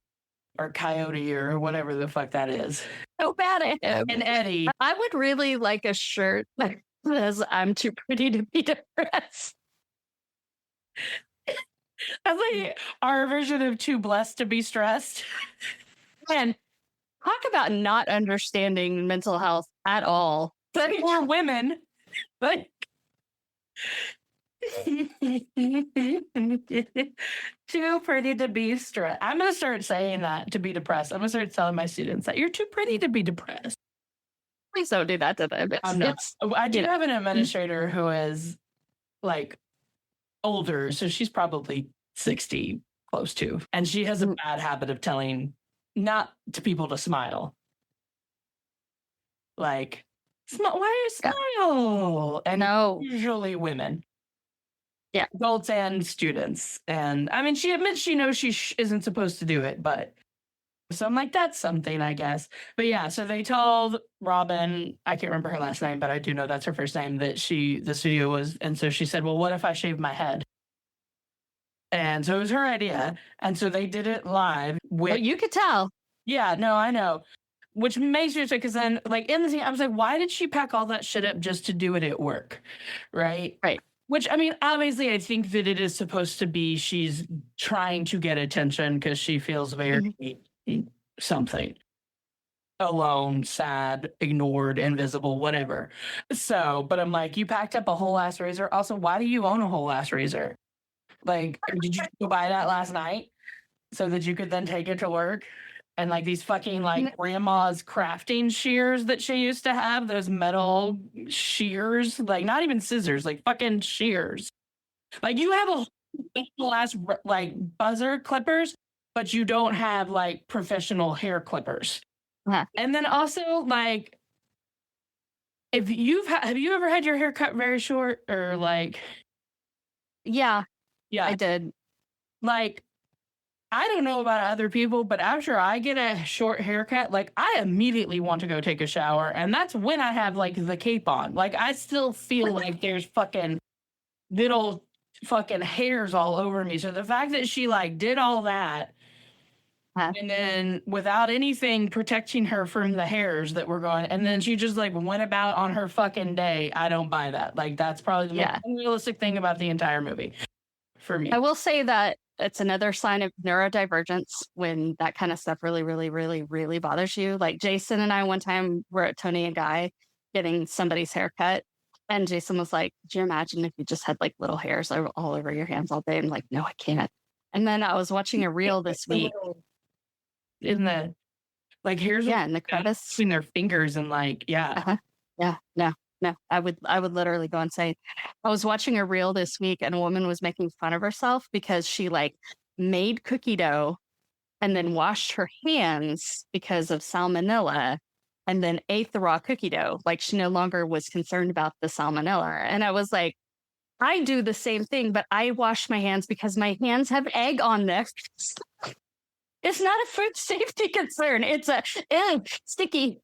or Coyote or whatever the fuck that is. So bad at him. And Eddie. I would really like a shirt that says I'm too pretty to be depressed. That's like our version of too blessed to be stressed. And talk about not understanding mental health at all. But for women, like too pretty to be stressed. I'm gonna start saying that to be depressed. I'm gonna start telling my students that you're too pretty to be depressed. Please don't do that to them. I'm not. I do have an administrator who is like older, so she's probably 60, close to, and she has a bad habit of telling not to people to smile. Like, why do you smile? And no, usually women. Yeah. Adults and students. And I mean, she admits she knows she isn't supposed to do it, but so I'm like, that's something, I guess. But yeah, so they told Robin, I can't remember her last name, but I do know that's her first name, that the studio was, and so she said, well, what if I shave my head? And so it was her idea. And so they did it live with. But you could tell. Yeah, no, I know. Which makes me sick because then, like, in the scene, I was like, why did she pack all that shit up just to do it at work? Right? Right. Which, I mean, obviously, I think that it is supposed to be she's trying to get attention because she feels very something. Alone, sad, ignored, invisible, whatever. So, but I'm like, you packed up a whole ass razor. Also, why do you own a whole ass razor? Like, did you go buy that last night so that you could then take it to work? And like these fucking like grandma's crafting shears that she used to have, those metal shears, like not even scissors, like fucking shears. Like you have a whole ass like buzzer clippers, but you don't have like professional hair clippers. Uh-huh. And then also like, if have you ever had your hair cut very short or like? Yeah, I did. Like, I don't know about other people, but after I get a short haircut, like I immediately want to go take a shower. And that's when I have like the cape on. Like I still feel like there's fucking little fucking hairs all over me. So the fact that she like did all that and then without anything protecting her from the hairs that were going, and then she just like went about on her fucking day, I don't buy that. Like that's probably the most unrealistic thing about the entire movie for me. I will say that it's another sign of neurodivergence when that kind of stuff really, really, really, really bothers you. Like Jason and I one time were at Tony and Guy getting somebody's haircut. And Jason was like, "Do you imagine if you just had like little hairs all over your hands all day?" I'm like, "No, I can't." And then I was watching a reel this week. In the like hairs in the crevice between their fingers and like no, I would literally go insane. I was watching a reel this week and a woman was making fun of herself because she like made cookie dough and then washed her hands because of salmonella and then ate the raw cookie dough. Like she no longer was concerned about the salmonella. And I was like, I do the same thing, but I wash my hands because my hands have egg on them. It's not a food safety concern. It's a sticky.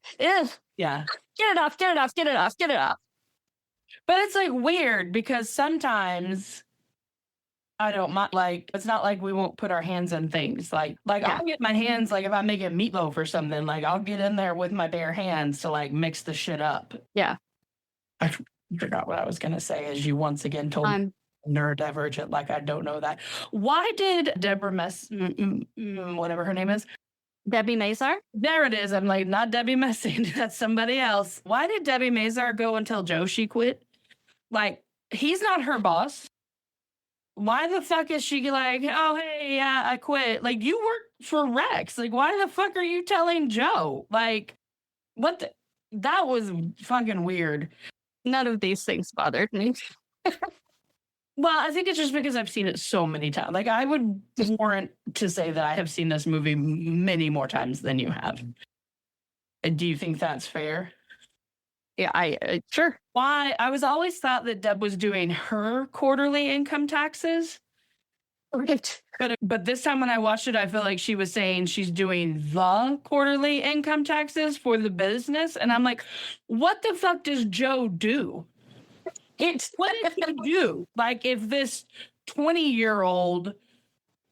Yeah. Get it off, get it off, get it off, get it off. But it's like weird because sometimes I don't mind, like, it's not like we won't put our hands in things. Like I'll get my hands, like if I'm making meatloaf or something, like I'll get in there with my bare hands to like mix the shit up. Yeah. I forgot what I was going to say as you once again told me. Neurodivergent, like I don't know that. Why did Deborah whatever her name is, Debbie Mazar? There it is. I'm like, not Debbie Messing. That's somebody else. Why did Debbie Mazar go and tell Joe she quit? Like, he's not her boss. Why the fuck is she like, oh, hey, yeah, I quit? Like, you work for Rex. Like, why the fuck are you telling Joe? Like, what the? That was fucking weird. none of these things bothered me. Well, I think it's just because I've seen it so many times. Like, I would warrant to say that I have seen this movie many more times than you have. And do you think that's fair? Yeah, I sure. Why? I was always thought that Deb was doing her quarterly income taxes. Right. But this time when I watched it, I feel like she was saying she's doing the quarterly income taxes for the business. And I'm like, what the fuck does Joe do? What did he do? Like, if this 20-year-old,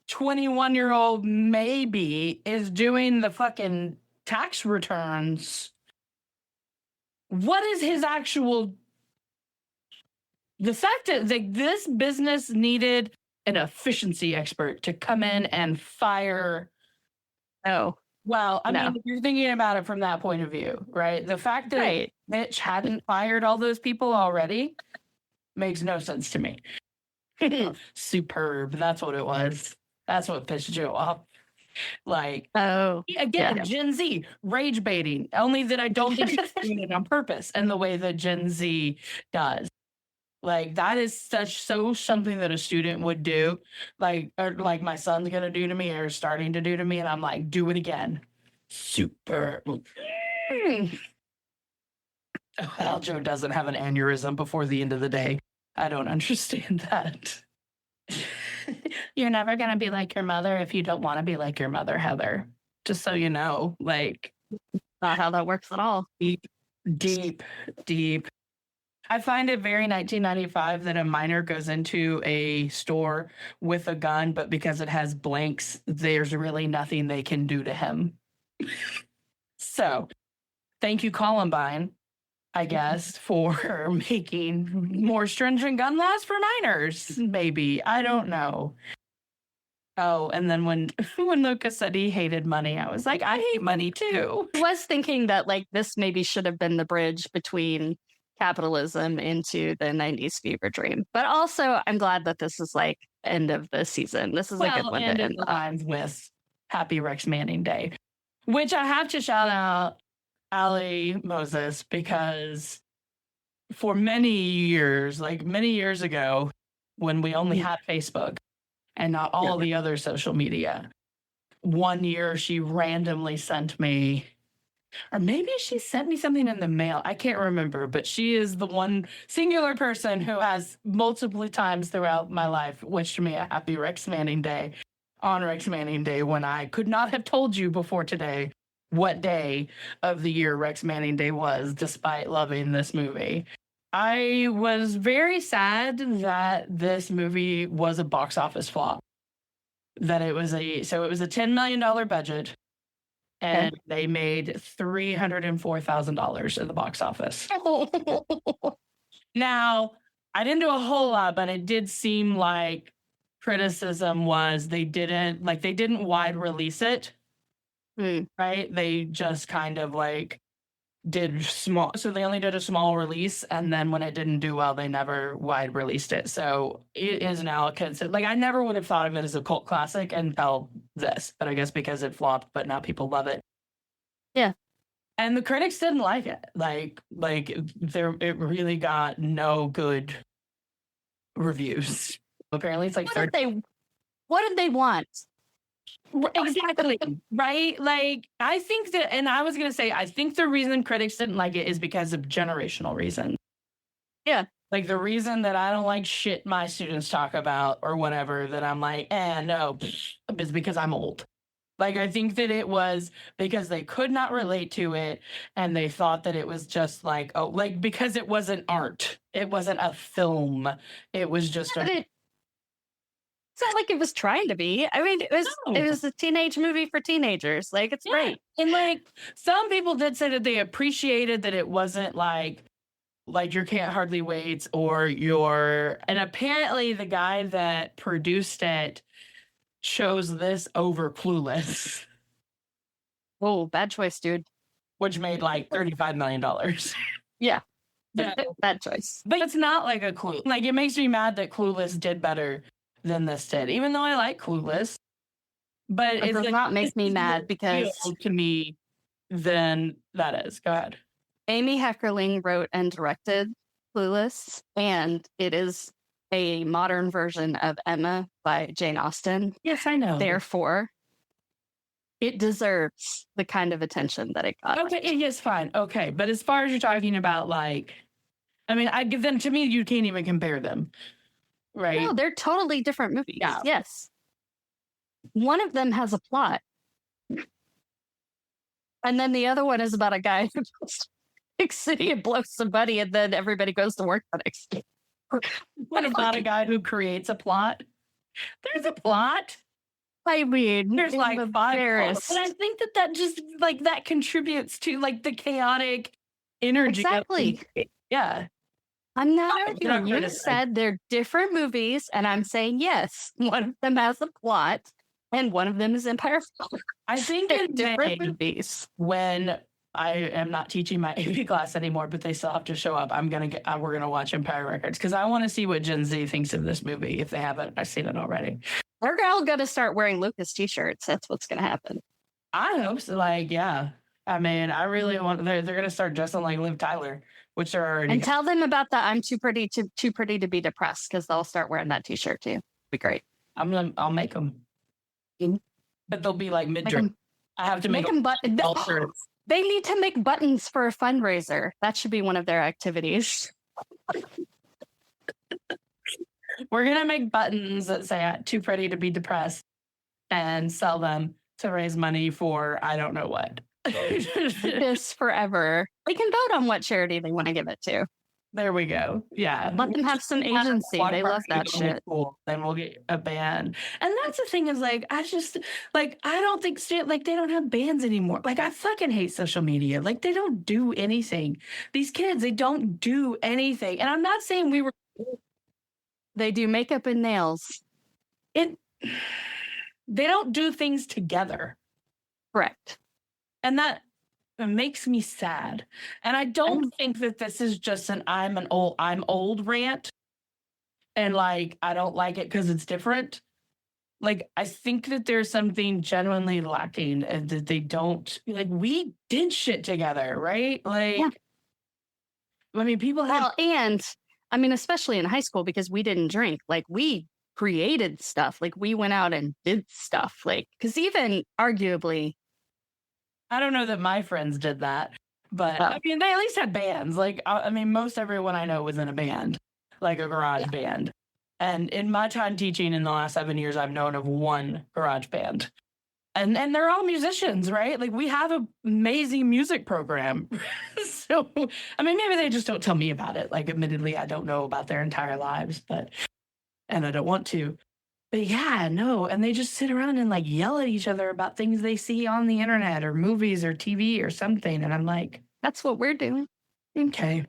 21-year-old maybe is doing the fucking tax returns, what is his actual... The fact that this business needed an efficiency expert to come in and fire... No. Well, I No. mean, if you're thinking about it from that point of view, right? The fact that Mitch hadn't fired all those people already makes no sense to me. Superb. That's what it was. That's what pissed Joe off. Like, again, Gen Z, rage baiting. Only that I don't think he's doing it on purpose and the way that Gen Z does. Like, that is something that a student would do, like, or like my son's gonna do to me or starting to do to me, and I'm like, do it again. Super. Well, Joe doesn't have an aneurysm before the end of the day. I don't understand that. You're never gonna be like your mother if you don't want to be like your mother, Heather. Just so you know, like, not how that works at all. Deep. I find it very 1995 that a minor goes into a store with a gun, but because it has blanks, there's really nothing they can do to him. So, thank you, Columbine, I guess, for making more stringent gun laws for minors, maybe. I don't know. Oh, and then when Lucas said he hated money, I was like, I hate money too. I was thinking that, like, this maybe should have been the bridge between capitalism into the 90s fever dream. But also, I'm glad that this is, like, end of the season. This is a good one to end on with Happy Rex Manning Day, which I have to shout out Allie Moses, because for many years ago, when we only had Facebook and not all the other social media, one year she randomly sent me, or maybe she sent me something in the mail. I can't remember, but she is the one singular person who has multiple times throughout my life wished me a happy Rex Manning Day on Rex Manning Day, when I could not have told you before today what day of the year Rex Manning Day was, despite loving this movie. I was very sad that this movie was a box office flop. That it was a $10 million budget, and they made $304,000 in the box office. Now, I didn't do a whole lot, but it did seem like criticism was they didn't wide release it. Right? They just kind of like did small. So they only did a small release, and then when it didn't do well, they never wide released it. So it is now considered, like, I never would have thought of it as a cult classic until this, but I guess because it flopped, but now people love it. Yeah. And the critics didn't like it. Like it really got no good reviews. Apparently it's like what did they want? Exactly. Right? Like, I think that, and I was going to say, I think the reason critics didn't like it is because of generational reasons. Yeah. Like, the reason that I don't like shit my students talk about or whatever, that I'm like, no, is because I'm old. Like, I think that it was because they could not relate to it, and they thought that it was just like, because it wasn't art. It wasn't a film. It was just it's not like it was trying to be. I mean, it was a teenage movie for teenagers. Like, it's great. And like, some people did say that they appreciated that it wasn't like Your Can't Hardly Wait or and apparently the guy that produced it chose this over Clueless. Oh, bad choice, dude. Which made like $35 million. Yeah. Bad choice. But it's not like a Clue. Like, it makes me mad that Clueless did better than this did, even though I like Clueless. But it does not make me mad because to me than that is. Go ahead. Amy Heckerling wrote and directed Clueless, and it is a modern version of Emma by Jane Austen. Yes, I know. Therefore, it deserves the kind of attention that it got. Okay, yes, fine. Okay, but as far as you're talking about, like, I mean, I give them, to me, you can't even compare them, right? No, they're totally different movies. Yeah. Yes. One of them has a plot. And then the other one is about a guy who goes to a big city and blows somebody, and then everybody goes to work the next day. What about a guy who creates a plot? There's a plot. I mean, There's like I'm five embarrassed. plots. And I think that just like that contributes to like the chaotic energy. Exactly. Yeah. I'm not You're not arguing. You criticizing. said they're different movies, and I'm saying yes. One of them has a plot, and one of them is Empire. I think They're in different May, movies. when I am not teaching my AP class anymore, but they still have to show up, we're gonna watch Empire Records because I want to see what Gen Z thinks of this movie if they haven't. I've seen it already. They're all going to start wearing Lucas t-shirts. That's what's going to happen. I hope so. Like, yeah. I mean, I really want. They're gonna start dressing like Liv Tyler, which they're already. And tell them about the "I'm too pretty to be depressed" because they'll start wearing that t-shirt too. Be great. I'll make them, but they'll be like mid-drip. I have to Make make them all shirts. They need to make buttons for a fundraiser. That should be one of their activities. We're gonna make buttons that say "Too pretty to be depressed" and sell them to raise money for I don't know what. This forever. They can vote on what charity they want to give it to. There we go. Yeah. Let them have some agency. They love that shit. Cool. Then we'll get a band. And that's the thing is like, I don't think like they don't have bands anymore. Like I fucking hate social media. Like they don't do anything. These kids, they don't do anything. And I'm not saying we were. They do makeup and nails. They don't do things together. Correct. And that makes me sad. And I don't think that this is just an I'm old rant. And like, I don't like it because it's different. Like, I think that there's something genuinely lacking and that they don't, like, we did shit together, right? Like, yeah. I mean, people have. Well, and I mean, especially in high school, because we didn't drink, like, we created stuff. Like, we went out and did stuff. Like, because even arguably, I don't know that my friends did that, but I mean, they at least had bands. Like, I mean, most everyone I know was in a band, like a garage band. And in my time teaching in the last 7 years, I've known of one garage band. And they're all musicians, right? Like, we have an amazing music program. So, I mean, maybe they just don't tell me about it. Like, admittedly, I don't know about their entire lives, and I don't want to. But yeah, no. And they just sit around and like yell at each other about things they see on the internet or movies or TV or something. And I'm like, that's what we're doing. Okay.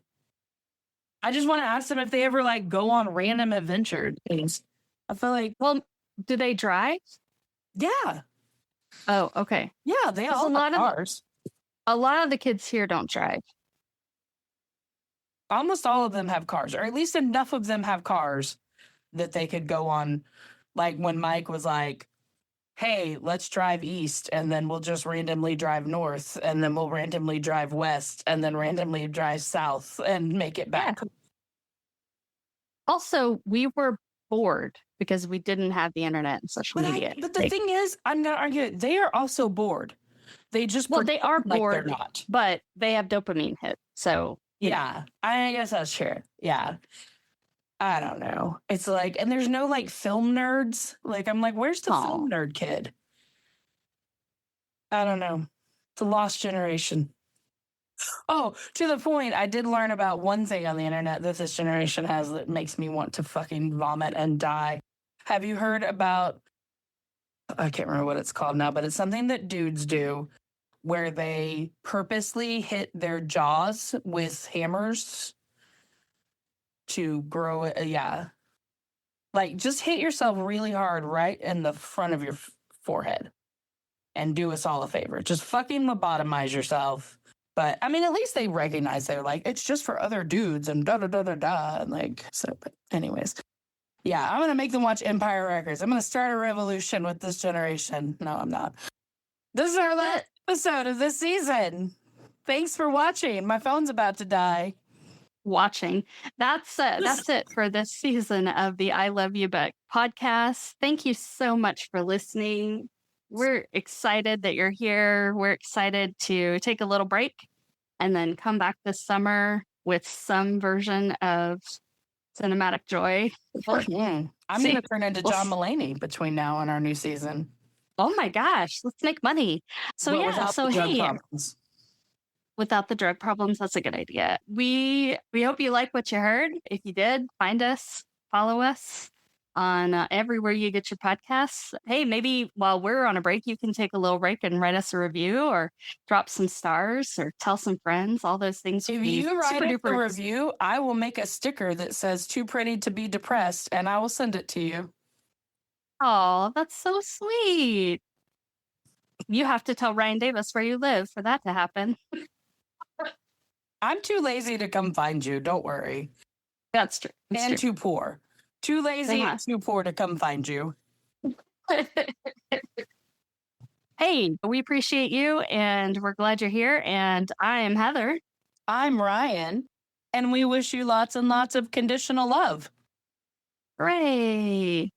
I just want to ask them if they ever like go on random adventure things. I feel like, well, do they drive? Yeah. Oh, okay. Yeah, they all have cars. A lot of the kids here don't drive. Almost all of them have cars, or at least enough of them have cars that they could go on. Like when Mike was like, hey, let's drive east and then we'll just randomly drive north and then we'll randomly drive west and then randomly drive south and make it back. Yeah. Also, we were bored because we didn't have the internet and social media. But the thing is, I'm going to argue, they are also bored. They just, they are bored, they're not. But they have dopamine hit. So, yeah, I guess that's true. Yeah. I don't know. It's like, and there's no like film nerds. Like, I'm like, where's the film nerd kid? I don't know. It's a lost generation. Oh, to the point, I did learn about one thing on the internet that this generation has that makes me want to fucking vomit and die. Have you heard about, I can't remember what it's called now, but it's something that dudes do where they purposely hit their jaws with hammers to grow it. Yeah. Like, just hit yourself really hard right in the front of your forehead and do us all a favor. Just fucking lobotomize yourself. But, I mean, at least they recognize they're like, it's just for other dudes and da-da-da-da-da. And like, so, but anyways. Yeah, I'm going to make them watch Empire Records. I'm going to start a revolution with this generation. No, I'm not. This is our last episode of this season. Thanks for watching. My phone's about to die. watching. That's it for this season of the I Love You But podcast. Thank you so much for listening. We're excited that you're here. We're excited to take a little break and then come back this summer with some version of cinematic joy. I'm going to turn into John Mulaney between now and our new season. Oh my gosh, let's make money. So But yeah, without so the drug hey, problems. without the drug problems, that's a good idea. We hope you like what you heard. If you did, find us, follow us on everywhere you get your podcasts. Hey, maybe while we're on a break, you can take a little break and write us a review or drop some stars or tell some friends. All those things. If you write a review, I will make a sticker that says "Too pretty to be depressed," and I will send it to you. Oh, that's so sweet. You have to tell Ryan Davis where you live for that to happen. I'm too lazy to come find you. Don't worry. That's true. That's and true. too poor. Too lazy and too poor to come find you. Hey, we appreciate you and we're glad you're here. And I am Heather. I'm Ryan. And we wish you lots and lots of conditional love. Hooray.